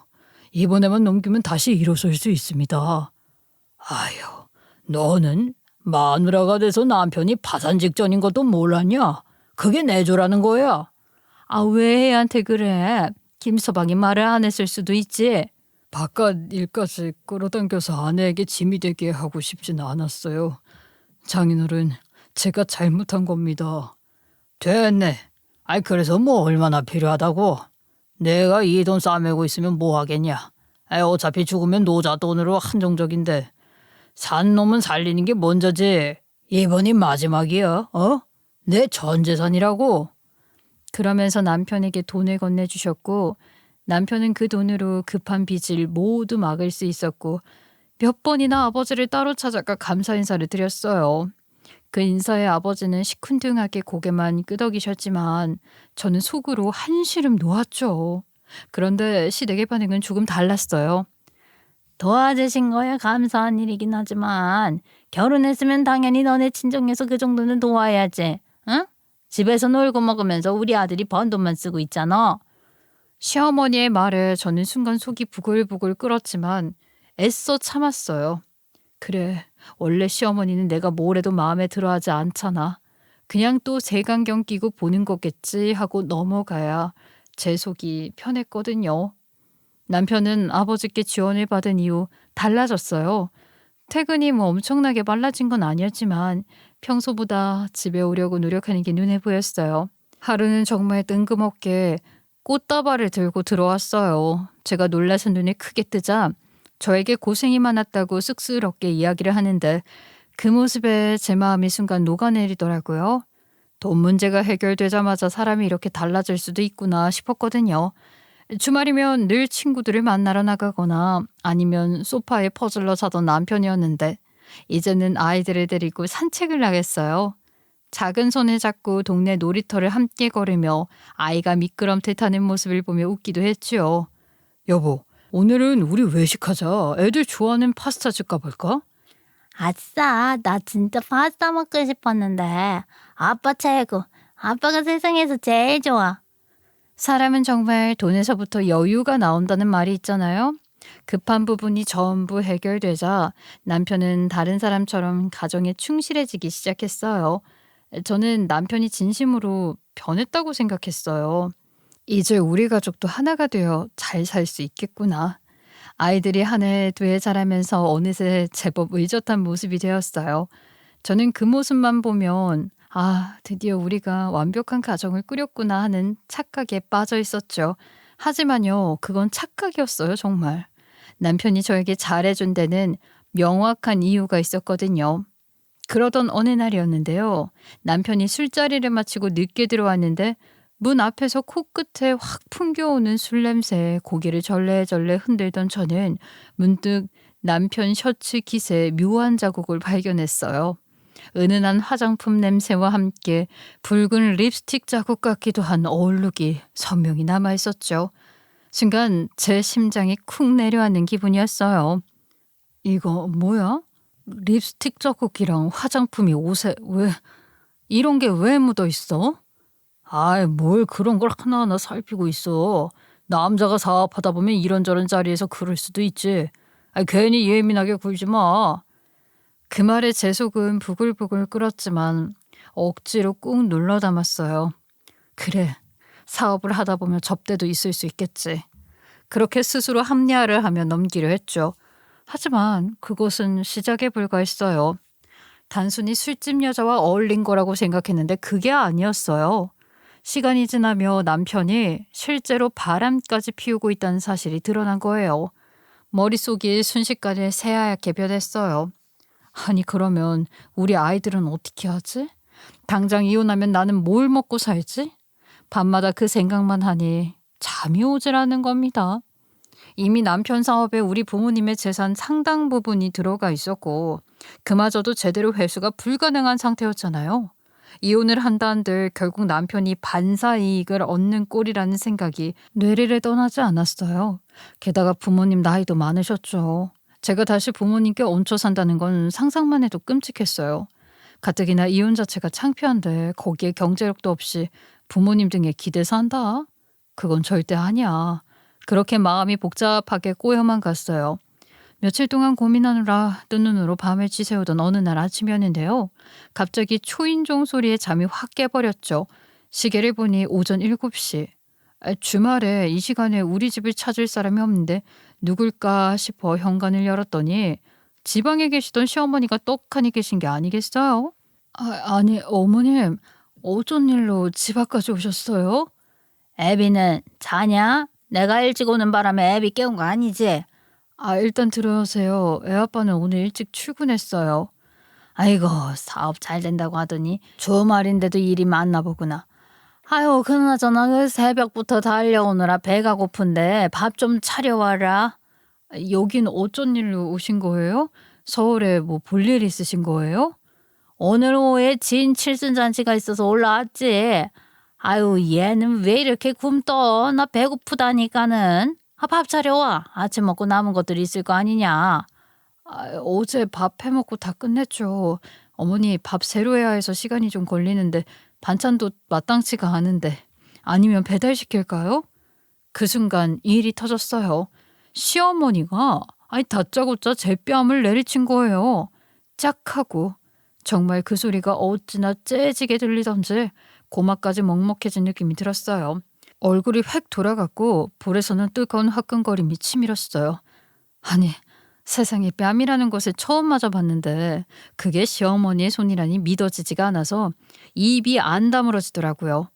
이번에만 넘기면 다시 일어설 수 있습니다. 아휴, 너는 마누라가 돼서 남편이 파산 직전인 것도 몰랐냐? 그게 내조라는 거야. 아, 왜 애한테 그래? 김서방이 말을 안 했을 수도 있지. 바깥 일까지 끌어당겨서 아내에게 짐이 되게 하고 싶진 않았어요. 장인어른, 제가 잘못한 겁니다. 됐네. 아이, 그래서 뭐 얼마나 필요하다고? 내가 이 돈 싸매고 있으면 뭐 하겠냐? 아이, 어차피 죽으면 노자 돈으로 한정적인데 산 놈은 살리는 게 먼저지. 이번이 마지막이야. 내 전 재산이라고. 그러면서 남편에게 돈을 건네주셨고 남편은 그 돈으로 급한 빚을 모두 막을 수 있었고 몇 번이나 아버지를 따로 찾아가 감사 인사를 드렸어요. 그 인사에 아버지는 시큰둥하게 고개만 끄덕이셨지만 저는 속으로 한시름 놓았죠. 그런데 시댁의 반응은 조금 달랐어요. 도와주신 거야 감사한 일이긴 하지만 결혼했으면 당연히 너네 친정에서 그 정도는 도와야지. 응? 집에서 놀고 먹으면서 우리 아들이 번 돈만 쓰고 있잖아. 시어머니의 말에 저는 순간 속이 부글부글 끓었지만 애써 참았어요. 그래, 원래 시어머니는 내가 뭘 해도 마음에 들어하지 않잖아. 그냥 또 색안경 끼고 보는 거겠지 하고 넘어가야 제 속이 편했거든요. 남편은 아버지께 지원을 받은 이후 달라졌어요. 퇴근이 뭐 엄청나게 빨라진 건 아니었지만 평소보다 집에 오려고 노력하는 게 눈에 보였어요. 하루는 정말 뜬금없게 꽃다발을 들고 들어왔어요. 제가 놀라서 눈이 크게 뜨자 저에게 고생이 많았다고 쑥스럽게 이야기를 하는데 그 모습에 제 마음이 순간 녹아내리더라고요. 돈 문제가 해결되자마자 사람이 이렇게 달라질 수도 있구나 싶었거든요. 주말이면 늘 친구들을 만나러 나가거나 아니면 소파에 퍼즐러 자던 남편이었는데 이제는 아이들을 데리고 산책을 나겠어요. 작은 손을 잡고 동네 놀이터를 함께 걸으며 아이가 미끄럼틀 타는 모습을 보며 웃기도 했지요. 여보, 오늘은 우리 외식하자. 애들 좋아하는 파스타집 가볼까? 아싸, 나 진짜 파스타 먹고 싶었는데 아빠 최고. 아빠가 세상에서 제일 좋아. 사람은 정말 돈에서부터 여유가 나온다는 말이 있잖아요. 급한 부분이 전부 해결되자 남편은 다른 사람처럼 가정에 충실해지기 시작했어요. 저는 남편이 진심으로 변했다고 생각했어요. 이제 우리 가족도 하나가 되어 잘 살 수 있겠구나. 아이들이 한 해, 두 해 자라면서 어느새 제법 의젓한 모습이 되었어요. 저는 그 모습만 보면 아, 드디어 우리가 완벽한 가정을 꾸렸구나 하는 착각에 빠져 있었죠. 하지만요, 그건 착각이었어요, 정말. 남편이 저에게 잘해준 데는 명확한 이유가 있었거든요. 그러던 어느 날이었는데요. 남편이 술자리를 마치고 늦게 들어왔는데 문 앞에서 코끝에 확 풍겨오는 술 냄새에 고개를 절레절레 흔들던 저는 문득 남편 셔츠 깃에 묘한 자국을 발견했어요. 은은한 화장품 냄새와 함께 붉은 립스틱 자국 같기도 한 어울룩이 선명히 남아있었죠. 순간 제 심장이 쿵 내려앉는 기분이었어요. 이거 뭐야? 립스틱 자국이랑 화장품이 옷에 왜 이런 게 왜 묻어 있어? 아이, 뭘 그런 걸 하나하나 살피고 있어. 남자가 사업하다 보면 이런저런 자리에서 그럴 수도 있지. 괜히 예민하게 굴지 마. 그 말에 제 속은 부글부글 끓었지만 억지로 꾹 눌러 담았어요. 그래, 사업을 하다 보면 접대도 있을 수 있겠지. 그렇게 스스로 합리화를 하며 넘기려 했죠. 하지만 그것은 시작에 불과했어요. 단순히 술집 여자와 어울린 거라고 생각했는데 그게 아니었어요. 시간이 지나며 남편이 실제로 바람까지 피우고 있다는 사실이 드러난 거예요. 머릿속이 순식간에 새하얗게 변했어요. 아니 그러면 우리 아이들은 어떻게 하지? 당장 이혼하면 나는 뭘 먹고 살지? 밤마다 그 생각만 하니 잠이 오질 않는 겁니다. 이미 남편 사업에 우리 부모님의 재산 상당 부분이 들어가 있었고 그마저도 제대로 회수가 불가능한 상태였잖아요. 이혼을 한다 한들 결국 남편이 반사 이익을 얻는 꼴이라는 생각이 뇌리를 떠나지 않았어요. 게다가 부모님 나이도 많으셨죠. 제가 다시 부모님께 얹혀 산다는 건 상상만 해도 끔찍했어요. 가뜩이나 이혼 자체가 창피한데 거기에 경제력도 없이 부모님 등에 기대 산다? 그건 절대 아니야. 그렇게 마음이 복잡하게 꼬여만 갔어요. 며칠 동안 고민하느라 뜬 눈으로 밤을 지새우던 어느 날 아침이었는데요. 갑자기 초인종 소리에 잠이 확 깨버렸죠. 시계를 보니 오전 7시. 주말에 이 시간에 우리 집을 찾을 사람이 없는데 누굴까 싶어 현관을 열었더니 지방에 계시던 시어머니가 떡하니 계신 게 아니겠어요? 아니 어머님 어쩐 일로 집 앞까지 오셨어요? 애비는 자냐? 내가 일찍 오는 바람에 애비 깨운 거 아니지? 일단 들어오세요. 애아빠는 오늘 일찍 출근했어요. 아이고 사업 잘 된다고 하더니 주말인데도 일이 많나 보구나. 아유 그나저나 그 새벽부터 달려오느라 배가 고픈데 밥 좀 차려와라. 여긴 어쩐 일로 오신 거예요? 서울에 뭐 볼 일 있으신 거예요? 오늘 오후에 진 칠순잔치가 있어서 올라왔지. 아유 얘는 왜 이렇게 굶떠? 나 배고프다니까는. 밥 차려와. 아침 먹고 남은 것들이 있을 거 아니냐. 어제 밥 해먹고 다 끝냈죠. 어머니 밥 새로 해야 해서 시간이 좀 걸리는데 반찬도 마땅치가 않은데 아니면 배달시킬까요? 그 순간 일이 터졌어요. 시어머니가 다짜고짜 제 뺨을 내리친 거예요. 짝 하고 정말 그 소리가 어찌나 째지게 들리던지 고막까지 먹먹해진 느낌이 들었어요. 얼굴이 획 돌아갔고 볼에서는 뜨거운 화끈거림이 치밀었어요. 아니 세상에 뺨이라는 것을 처음 맞아봤는데 그게 시어머니의 손이라니 믿어지지가 않아서 입이 안 다물어지더라고요.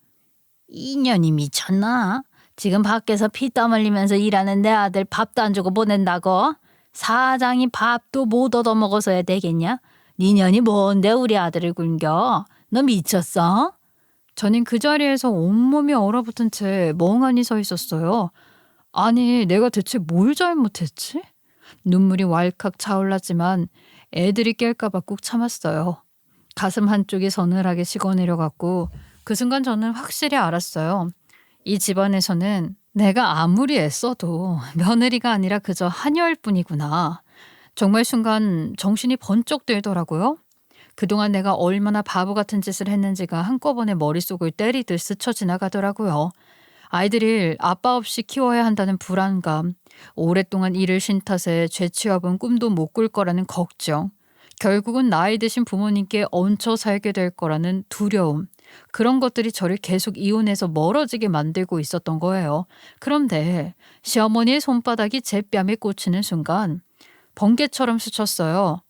이년이 미쳤나? 지금 밖에서 피땀 흘리면서 일하는 내 아들 밥도 안 주고 보낸다고? 사장이 밥도 못 얻어먹어서야 되겠냐? 니년이 뭔데 우리 아들을 굶겨? 너 미쳤어? 저는 그 자리에서 온몸이 얼어붙은 채 멍하니 서 있었어요. 아니 내가 대체 뭘 잘못했지? 눈물이 왈칵 차올랐지만 애들이 깰까봐 꾹 참았어요. 가슴 한쪽이 서늘하게 식어내려갔고 그 순간 저는 확실히 알았어요. 이 집안에서는 내가 아무리 애써도 며느리가 아니라 그저 하녀일뿐이구나. 정말 순간 정신이 번쩍 들더라고요. 그동안 내가 얼마나 바보 같은 짓을 했는지가 한꺼번에 머릿속을 때리듯 스쳐 지나가더라고요. 아이들을 아빠 없이 키워야 한다는 불안감, 오랫동안 일을 쉰 탓에 죄취업은 꿈도 못 꿀 거라는 걱정, 결국은 나이 드신 부모님께 얹혀 살게 될 거라는 두려움, 그런 것들이 저를 계속 이혼해서 멀어지게 만들고 있었던 거예요. 그런데 시어머니의 손바닥이 제 뺨에 꽂히는 순간 번개처럼 스쳤어요.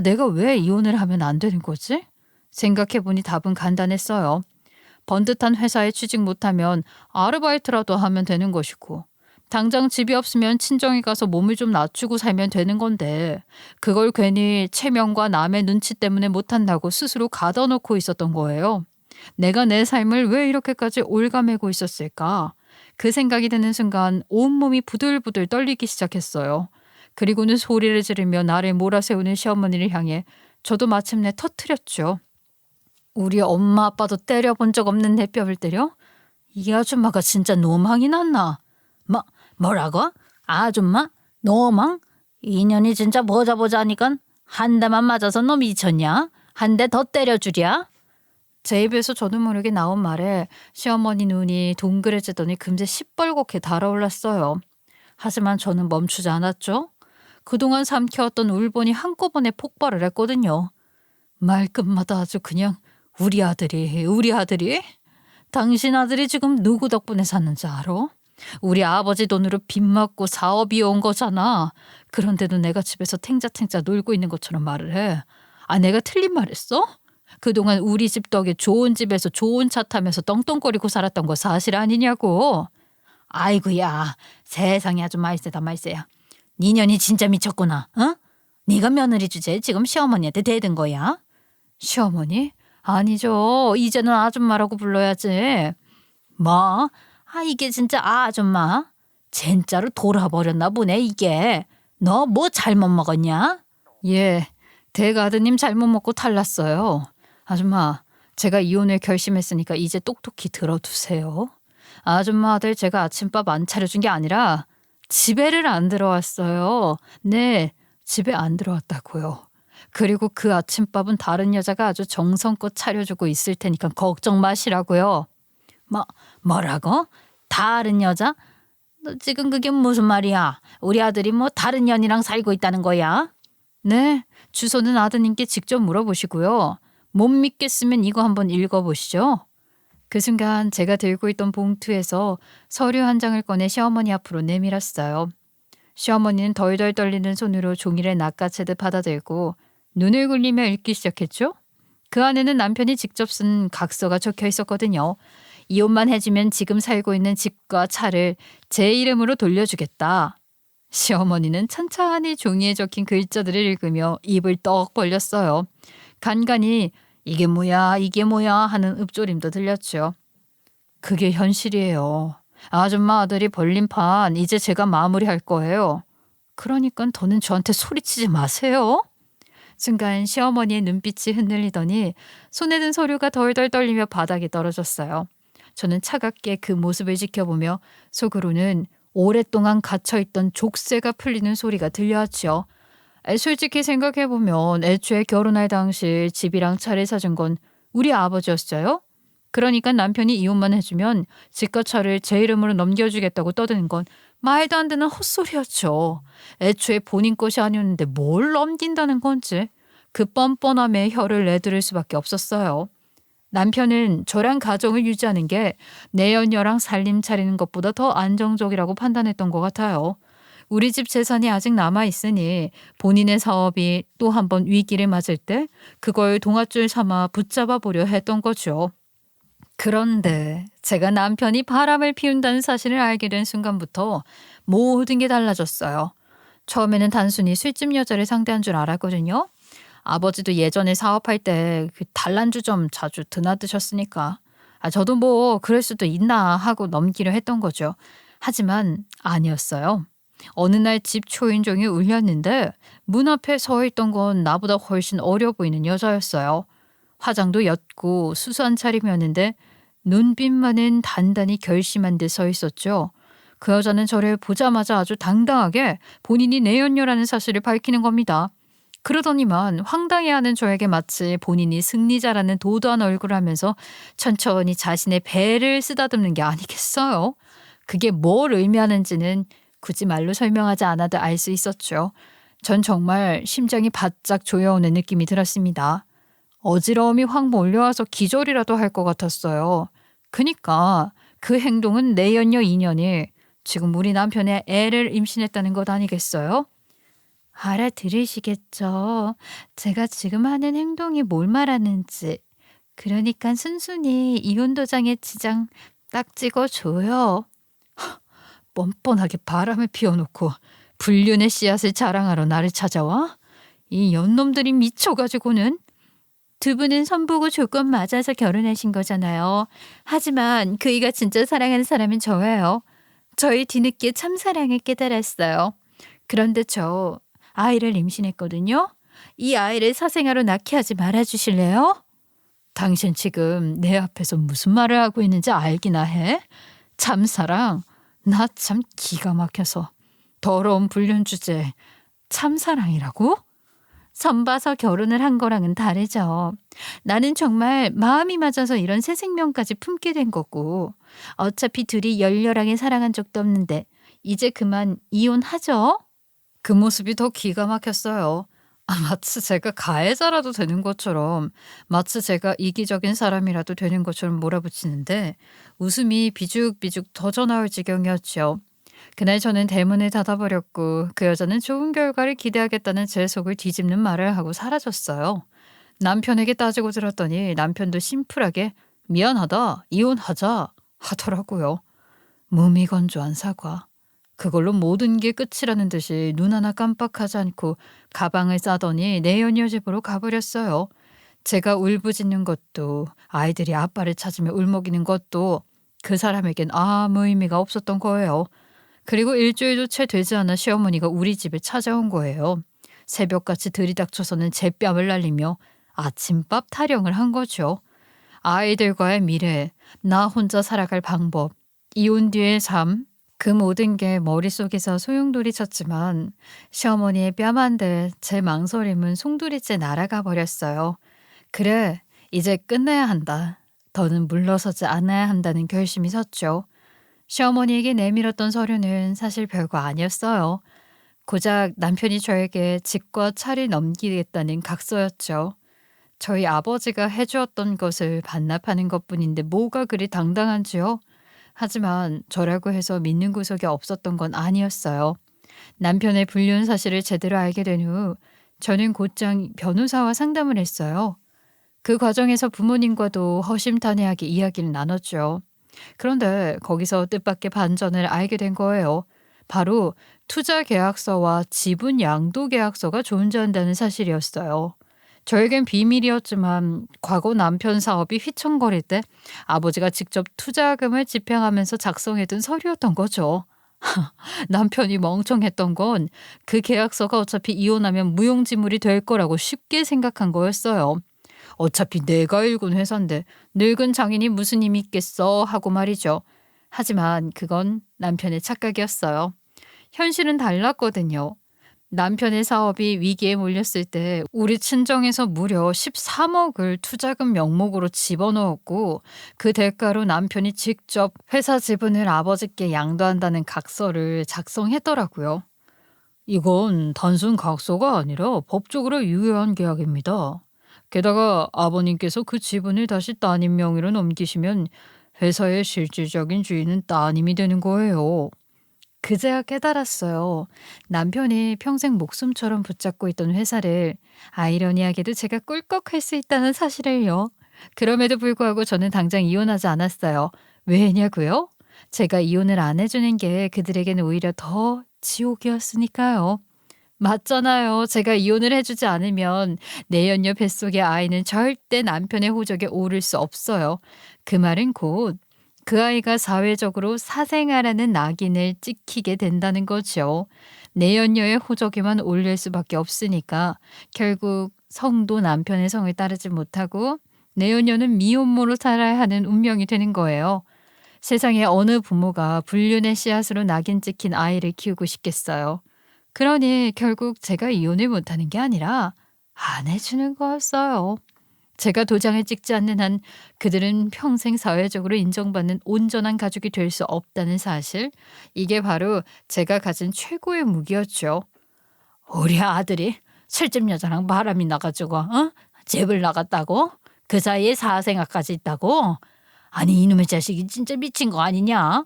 내가 왜 이혼을 하면 안 되는 거지? 생각해보니 답은 간단했어요. 번듯한 회사에 취직 못하면 아르바이트라도 하면 되는 것이고 당장 집이 없으면 친정에 가서 몸을 좀 낮추고 살면 되는 건데 그걸 괜히 체면과 남의 눈치 때문에 못한다고 스스로 가둬놓고 있었던 거예요. 내가 내 삶을 왜 이렇게까지 올가매고 있었을까? 그 생각이 드는 순간 온몸이 부들부들 떨리기 시작했어요. 그리고는 소리를 지르며 나를 몰아세우는 시어머니를 향해 저도 마침내 터뜨렸죠. 우리 엄마 아빠도 때려본 적 없는 내 뼈를 때려? 이 아줌마가 진짜 노망이 났나? 뭐라고? 아줌마? 노망? 이년이 진짜 보자 하니깐 한 대만 맞아서 너 미쳤냐? 한 대 더 때려주랴? 제 입에서 저도 모르게 나온 말에 시어머니 눈이 동그래지더니 금세 시뻘겋게 달아올랐어요. 하지만 저는 멈추지 않았죠. 그동안 삼켜왔던 울분이 한꺼번에 폭발을 했거든요. 말끝마다 아주 그냥 우리 아들이? 당신 아들이 지금 누구 덕분에 샀는지 알아? 우리 아버지 돈으로 빚 맞고 사업이 온 거잖아. 그런데도 내가 집에서 탱자탱자 놀고 있는 것처럼 말을 해. 아, 내가 틀린 말 했어? 그동안 우리 집 덕에 좋은 집에서 좋은 차 타면서 떵떵거리고 살았던 거 사실 아니냐고. 아이고야, 세상에 아주 말세다 말세야. 니년이 진짜 미쳤구나. 어? 네가 며느리 주제에 지금 시어머니한테 대든 거야? 시어머니? 아니죠. 이제는 아줌마라고 불러야지. 뭐? 아, 이게 진짜 아줌마? 진짜로 돌아버렸나 보네 이게. 너 뭐 잘못 먹었냐? 예, 댁 아드님 잘못 먹고 탈났어요. 아줌마, 제가 이혼을 결심했으니까 이제 똑똑히 들어두세요. 아줌마 아들 제가 아침밥 안 차려준 게 아니라 집에를 안 들어왔어요. 네, 집에 안 들어왔다고요. 그리고 그 아침밥은 다른 여자가 아주 정성껏 차려주고 있을 테니까 걱정 마시라고요. 뭐라고? 다른 여자? 너 지금 그게 무슨 말이야? 우리 아들이 뭐 다른 년이랑 살고 있다는 거야? 네, 주소는 아드님께 직접 물어보시고요. 못 믿겠으면 이거 한번 읽어보시죠. 그 순간 제가 들고 있던 봉투에서 서류 한 장을 꺼내 시어머니 앞으로 내밀었어요. 시어머니는 덜덜 떨리는 손으로 종이를 낚아채듯 받아들고 눈을 굴리며 읽기 시작했죠. 그 안에는 남편이 직접 쓴 각서가 적혀 있었거든요. 이혼만 해주면 지금 살고 있는 집과 차를 제 이름으로 돌려주겠다. 시어머니는 찬찬히 종이에 적힌 글자들을 읽으며 입을 떡 벌렸어요. 간간히 이게 뭐야 하는 읊조림도 들렸죠. 그게 현실이에요. 아줌마 아들이 벌린 판 이제 제가 마무리할 거예요. 그러니까 더는 저한테 소리치지 마세요. 순간 시어머니의 눈빛이 흔들리더니 손에 든 서류가 덜덜 떨리며 바닥에 떨어졌어요. 저는 차갑게 그 모습을 지켜보며 속으로는 오랫동안 갇혀있던 족쇄가 풀리는 소리가 들려왔지요. 솔직히 생각해보면 애초에 결혼할 당시 집이랑 차를 사준 건 우리 아버지였어요. 그러니까 남편이 이혼만 해주면 집과 차를 제 이름으로 넘겨주겠다고 떠드는 건 말도 안 되는 헛소리였죠. 애초에 본인 것이 아니었는데 뭘 넘긴다는 건지 그 뻔뻔함에 혀를 내두를 수밖에 없었어요. 남편은 저랑 가정을 유지하는 게 내연녀랑 살림 차리는 것보다 더 안정적이라고 판단했던 것 같아요. 우리 집 재산이 아직 남아있으니 본인의 사업이 또 한 번 위기를 맞을 때 그걸 동아줄 삼아 붙잡아 보려 했던 거죠. 그런데 제가 남편이 바람을 피운다는 사실을 알게 된 순간부터 모든 게 달라졌어요. 처음에는 단순히 술집 여자를 상대한 줄 알았거든요. 아버지도 예전에 사업할 때 그 단란주 좀 자주 드나드셨으니까 저도 뭐 그럴 수도 있나 하고 넘기려 했던 거죠. 하지만 아니었어요. 어느 날 집 초인종이 울렸는데 문 앞에 서 있던 건 나보다 훨씬 어려 보이는 여자였어요. 화장도 옅고 수수한 차림이었는데 눈빛만은 단단히 결심한 듯 서 있었죠. 그 여자는 저를 보자마자 아주 당당하게 본인이 내연녀라는 사실을 밝히는 겁니다. 그러더니만 황당해하는 저에게 마치 본인이 승리자라는 도도한 얼굴을 하면서 천천히 자신의 배를 쓰다듬는 게 아니겠어요? 그게 뭘 의미하는지는 굳이 말로 설명하지 않아도 알 수 있었죠. 전 정말 심장이 바짝 조여오는 느낌이 들었습니다. 어지러움이 확 몰려와서 기절이라도 할 것 같았어요. 그니까 그 행동은 내연녀 인연이 지금 우리 남편의 애를 임신했다는 것 아니겠어요? 알아들으시겠죠? 제가 지금 하는 행동이 뭘 말하는지. 그러니까 순순히 이혼 도장에 지장 딱 찍어줘요. 뻔뻔하게 바람을 피워놓고 불륜의 씨앗을 자랑하러 나를 찾아와? 이 연놈들이 미쳐가지고는. 두 분은 선보고 조건 맞아서 결혼하신 거잖아요. 하지만 그이가 진짜 사랑하는 사람은 저예요. 저희 뒤늦게 참 사랑을 깨달았어요. 그런데 저 아이를 임신했거든요. 이 아이를 사생아로 낳게 하지 말아주실래요? 당신 지금 내 앞에서 무슨 말을 하고 있는지 알기나 해? 참사랑? 나 참 기가 막혀서. 더러운 불륜 주제 참사랑이라고? 선 봐서 결혼을 한 거랑은 다르죠. 나는 정말 마음이 맞아서 이런 새 생명까지 품게 된 거고 어차피 둘이 열렬하게 사랑한 적도 없는데 이제 그만 이혼하죠? 그 모습이 더 기가 막혔어요. 마치 제가 가해자라도 되는 것처럼, 마치 제가 이기적인 사람이라도 되는 것처럼 몰아붙이는데 웃음이 비죽비죽 터져나올 지경이었죠. 그날 저는 대문을 닫아버렸고 그 여자는 좋은 결과를 기대하겠다는 제 속을 뒤집는 말을 하고 사라졌어요. 남편에게 따지고 들었더니 남편도 심플하게 미안하다, 이혼하자 하더라고요. 무미건조한 사과. 그걸로 모든 게 끝이라는 듯이 눈 하나 깜빡하지 않고 가방을 싸더니 내연녀 집으로 가버렸어요. 제가 울부짖는 것도 아이들이 아빠를 찾으며 울먹이는 것도 그 사람에겐 아무 의미가 없었던 거예요. 그리고 일주일도 채 되지 않아 시어머니가 우리 집에 찾아온 거예요. 새벽같이 들이닥쳐서는 제 뺨을 날리며 아침밥 타령을 한 거죠. 아이들과의 미래, 나 혼자 살아갈 방법, 이혼 뒤의 삶, 그 모든 게 머릿속에서 소용돌이 쳤지만 시어머니의 뺨 한 대 제 망설임은 송두리째 날아가 버렸어요. 그래, 이제 끝내야 한다. 더는 물러서지 않아야 한다는 결심이 섰죠. 시어머니에게 내밀었던 서류는 사실 별거 아니었어요. 고작 남편이 저에게 집과 차를 넘기겠다는 각서였죠. 저희 아버지가 해주었던 것을 반납하는 것뿐인데 뭐가 그리 당당한지요? 하지만 저라고 해서 믿는 구석이 없었던 건 아니었어요. 남편의 불륜 사실을 제대로 알게 된 후 저는 곧장 변호사와 상담을 했어요. 그 과정에서 부모님과도 허심탄회하게 이야기를 나눴죠. 그런데 거기서 뜻밖의 반전을 알게 된 거예요. 바로 투자 계약서와 지분 양도 계약서가 존재한다는 사실이었어요. 저에겐 비밀이었지만 과거 남편 사업이 휘청거릴 때 아버지가 직접 투자금을 집행하면서 작성해둔 서류였던 거죠. 남편이 멍청했던 건 그 계약서가 어차피 이혼하면 무용지물이 될 거라고 쉽게 생각한 거였어요. 어차피 내가 일군 회사인데 늙은 장인이 무슨 힘이 있겠어 하고 말이죠. 하지만 그건 남편의 착각이었어요. 현실은 달랐거든요. 남편의 사업이 위기에 몰렸을 때 우리 친정에서 무려 13억을 투자금 명목으로 집어넣었고 그 대가로 남편이 직접 회사 지분을 아버지께 양도한다는 각서를 작성했더라고요. 이건 단순 각서가 아니라 법적으로 유효한 계약입니다. 게다가 아버님께서 그 지분을 다시 따님 명의로 넘기시면 회사의 실질적인 주인은 따님이 되는 거예요. 그제야 깨달았어요. 남편이 평생 목숨처럼 붙잡고 있던 회사를 아이러니하게도 제가 꿀꺽할 수 있다는 사실을요. 그럼에도 불구하고 저는 당장 이혼하지 않았어요. 왜냐고요? 제가 이혼을 안 해주는 게 그들에게는 오히려 더 지옥이었으니까요. 맞잖아요. 제가 이혼을 해주지 않으면 내연녀 뱃속의 아이는 절대 남편의 호적에 오를 수 없어요. 그 말은 곧 그 아이가 사회적으로 사생아라는 낙인을 찍히게 된다는 거죠. 내연녀의 호적에만 올릴 수밖에 없으니까 결국 성도 남편의 성을 따르지 못하고 내연녀는 미혼모로 살아야 하는 운명이 되는 거예요. 세상에 어느 부모가 불륜의 씨앗으로 낙인 찍힌 아이를 키우고 싶겠어요. 그러니 결국 제가 이혼을 못하는 게 아니라 안 해주는 거였어요. 제가 도장을 찍지 않는 한 그들은 평생 사회적으로 인정받는 온전한 가족이 될 수 없다는 사실, 이게 바로 제가 가진 최고의 무기였죠. 우리 아들이 술집 여자랑 바람이 나가지고 집을 나갔다고? 그 사이에 사생아까지 있다고? 아니 이놈의 자식이 진짜 미친 거 아니냐?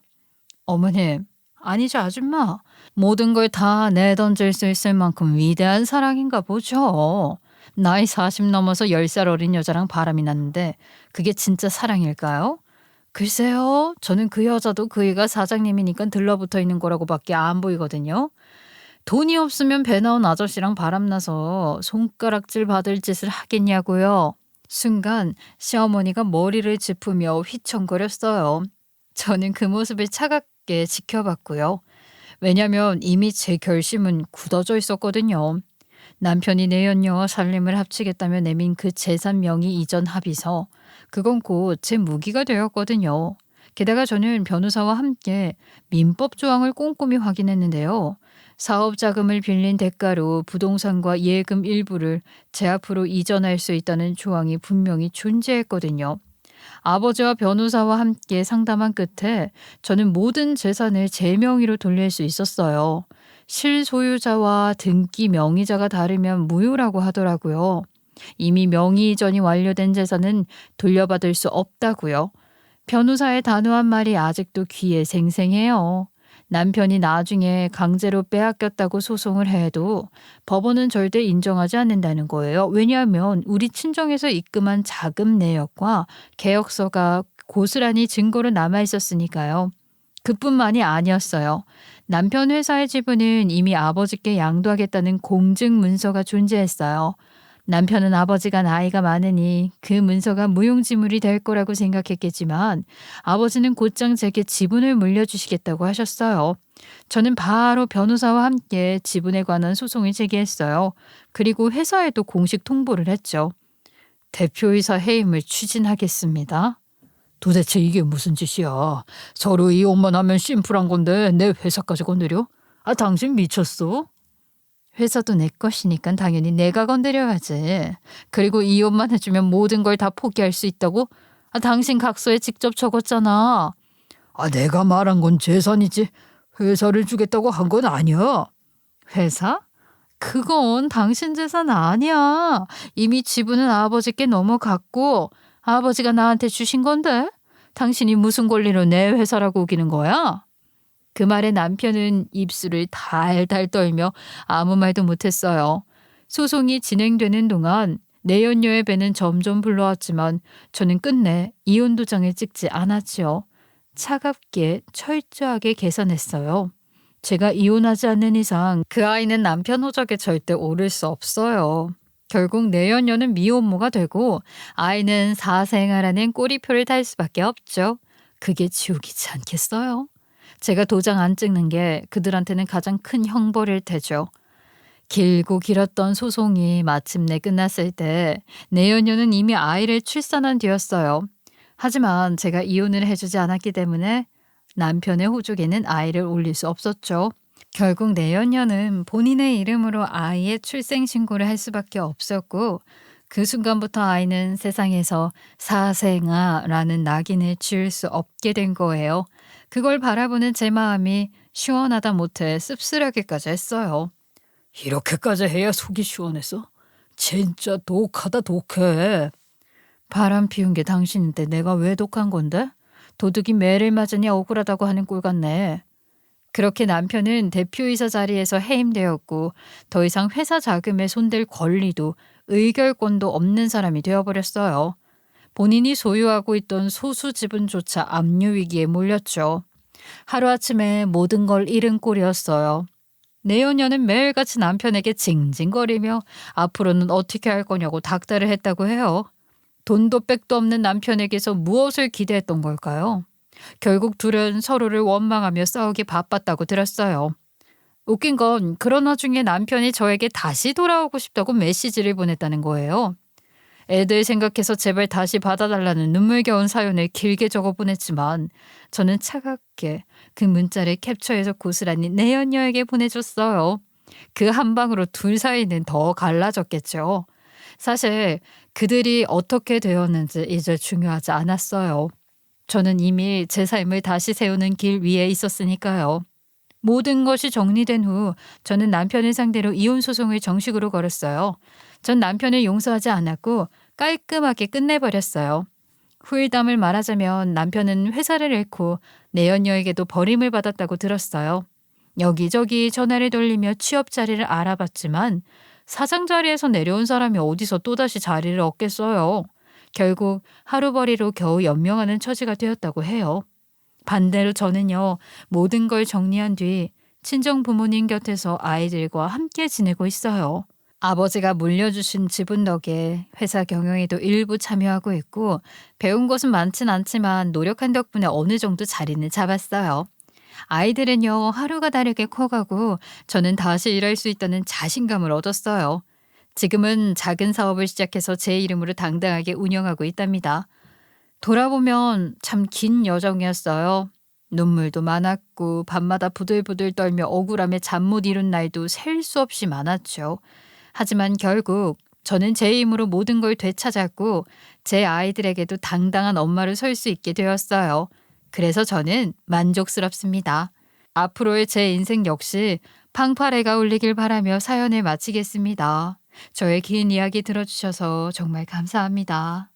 어머님, 아니죠 아줌마. 모든 걸 다 내던질 수 있을 만큼 위대한 사랑인가 보죠. 나이 40 넘어서 10살 어린 여자랑 바람이 났는데 그게 진짜 사랑일까요? 글쎄요. 저는 그 여자도 그 애가 사장님이니까 들러붙어 있는 거라고밖에 안 보이거든요. 돈이 없으면 배 나온 아저씨랑 바람나서 손가락질 받을 짓을 하겠냐고요. 순간 시어머니가 머리를 짚으며 휘청거렸어요. 저는 그 모습을 차갑게 지켜봤고요. 왜냐면 이미 제 결심은 굳어져 있었거든요. 남편이 내연녀와 살림을 합치겠다며 내민 그 재산 명의 이전 합의서, 그건 곧 제 무기가 되었거든요. 게다가 저는 변호사와 함께 민법 조항을 꼼꼼히 확인했는데요. 사업 자금을 빌린 대가로 부동산과 예금 일부를 제 앞으로 이전할 수 있다는 조항이 분명히 존재했거든요. 아버지와 변호사와 함께 상담한 끝에 저는 모든 재산을 제 명의로 돌릴 수 있었어요. 실소유자와 등기 명의자가 다르면 무효라고 하더라고요. 이미 명의 이전이 완료된 재산은 돌려받을 수 없다고요. 변호사의 단호한 말이 아직도 귀에 생생해요. 남편이 나중에 강제로 빼앗겼다고 소송을 해도 법원은 절대 인정하지 않는다는 거예요. 왜냐하면 우리 친정에서 입금한 자금 내역과 계약서가 고스란히 증거로 남아 있었으니까요. 그뿐만이 아니었어요. 남편 회사의 지분은 이미 아버지께 양도하겠다는 공증 문서가 존재했어요. 남편은 아버지가 나이가 많으니 그 문서가 무용지물이 될 거라고 생각했겠지만 아버지는 곧장 제게 지분을 물려주시겠다고 하셨어요. 저는 바로 변호사와 함께 지분에 관한 소송을 제기했어요. 그리고 회사에도 공식 통보를 했죠. 대표이사 해임을 추진하겠습니다. 도대체 이게 무슨 짓이야? 서로 이혼만 하면 심플한 건데 내 회사까지 건드려? 당신 미쳤어? 회사도 내 것이니까 당연히 내가 건드려야지. 그리고 이혼만 해주면 모든 걸 다 포기할 수 있다고? 당신 각서에 직접 적었잖아. 내가 말한 건 재산이지. 회사를 주겠다고 한 건 아니야. 회사? 그건 당신 재산 아니야. 이미 지분은 아버지께 넘어갔고 아버지가 나한테 주신 건데 당신이 무슨 권리로 내 회사라고 우기는 거야? 그 말에 남편은 입술을 달달 떨며 아무 말도 못했어요. 소송이 진행되는 동안 내연녀의 배는 점점 불러왔지만 저는 끝내 이혼 도장을 찍지 않았지요. 차갑게 철저하게 계산했어요. 제가 이혼하지 않는 이상 그 아이는 남편 호적에 절대 오를 수 없어요. 결국 내연녀는 미혼모가 되고 아이는 사생아라는 꼬리표를 달 수밖에 없죠. 그게 지옥이지 않겠어요? 제가 도장 안 찍는 게 그들한테는 가장 큰 형벌일 테죠. 길고 길었던 소송이 마침내 끝났을 때 내연녀는 이미 아이를 출산한 뒤였어요. 하지만 제가 이혼을 해주지 않았기 때문에 남편의 호적에는 아이를 올릴 수 없었죠. 결국 내연녀는 본인의 이름으로 아이의 출생신고를 할 수밖에 없었고 그 순간부터 아이는 세상에서 사생아라는 낙인을 지을 수 없게 된 거예요. 그걸 바라보는 제 마음이 시원하다 못해 씁쓸하기까지 했어요. 이렇게까지 해야 속이 시원했어? 진짜 독하다 독해. 바람 피운 게 당신인데 내가 왜 독한 건데? 도둑이 매를 맞으니 억울하다고 하는 꼴 같네. 그렇게 남편은 대표이사 자리에서 해임되었고 더 이상 회사 자금에 손댈 권리도 의결권도 없는 사람이 되어버렸어요. 본인이 소유하고 있던 소수 지분조차 압류 위기에 몰렸죠. 하루아침에 모든 걸 잃은 꼴이었어요. 내연녀는 매일같이 남편에게 징징거리며 앞으로는 어떻게 할 거냐고 닥달을 했다고 해요. 돈도 백도 없는 남편에게서 무엇을 기대했던 걸까요? 결국 둘은 서로를 원망하며 싸우기 바빴다고 들었어요. 웃긴 건 그런 와중에 남편이 저에게 다시 돌아오고 싶다고 메시지를 보냈다는 거예요. 애들 생각해서 제발 다시 받아달라는 눈물겨운 사연을 길게 적어 보냈지만 저는 차갑게 그 문자를 캡처해서 고스란히 내연녀에게 보내줬어요. 그 한 방으로 둘 사이는 더 갈라졌겠죠. 사실 그들이 어떻게 되었는지 이제 중요하지 않았어요. 저는 이미 제 삶을 다시 세우는 길 위에 있었으니까요. 모든 것이 정리된 후 저는 남편을 상대로 이혼 소송을 정식으로 걸었어요. 전 남편을 용서하지 않았고 깔끔하게 끝내버렸어요. 후일담을 말하자면 남편은 회사를 잃고 내연녀에게도 버림을 받았다고 들었어요. 여기저기 전화를 돌리며 취업 자리를 알아봤지만 사장 자리에서 내려온 사람이 어디서 또다시 자리를 얻겠어요. 결국 하루벌이로 겨우 연명하는 처지가 되었다고 해요. 반대로 저는요, 모든 걸 정리한 뒤 친정 부모님 곁에서 아이들과 함께 지내고 있어요. 아버지가 물려주신 지분 덕에 회사 경영에도 일부 참여하고 있고 배운 것은 많진 않지만 노력한 덕분에 어느 정도 자리는 잡았어요. 아이들은요, 하루가 다르게 커가고 저는 다시 일할 수 있다는 자신감을 얻었어요. 지금은 작은 사업을 시작해서 제 이름으로 당당하게 운영하고 있답니다. 돌아보면 참 긴 여정이었어요. 눈물도 많았고 밤마다 부들부들 떨며 억울함에 잠 못 이룬 날도 셀 수 없이 많았죠. 하지만 결국 저는 제 힘으로 모든 걸 되찾았고 제 아이들에게도 당당한 엄마로 설 수 있게 되었어요. 그래서 저는 만족스럽습니다. 앞으로의 제 인생 역시 팡파레가 울리길 바라며 사연을 마치겠습니다. 저의 긴 이야기 들어주셔서 정말 감사합니다.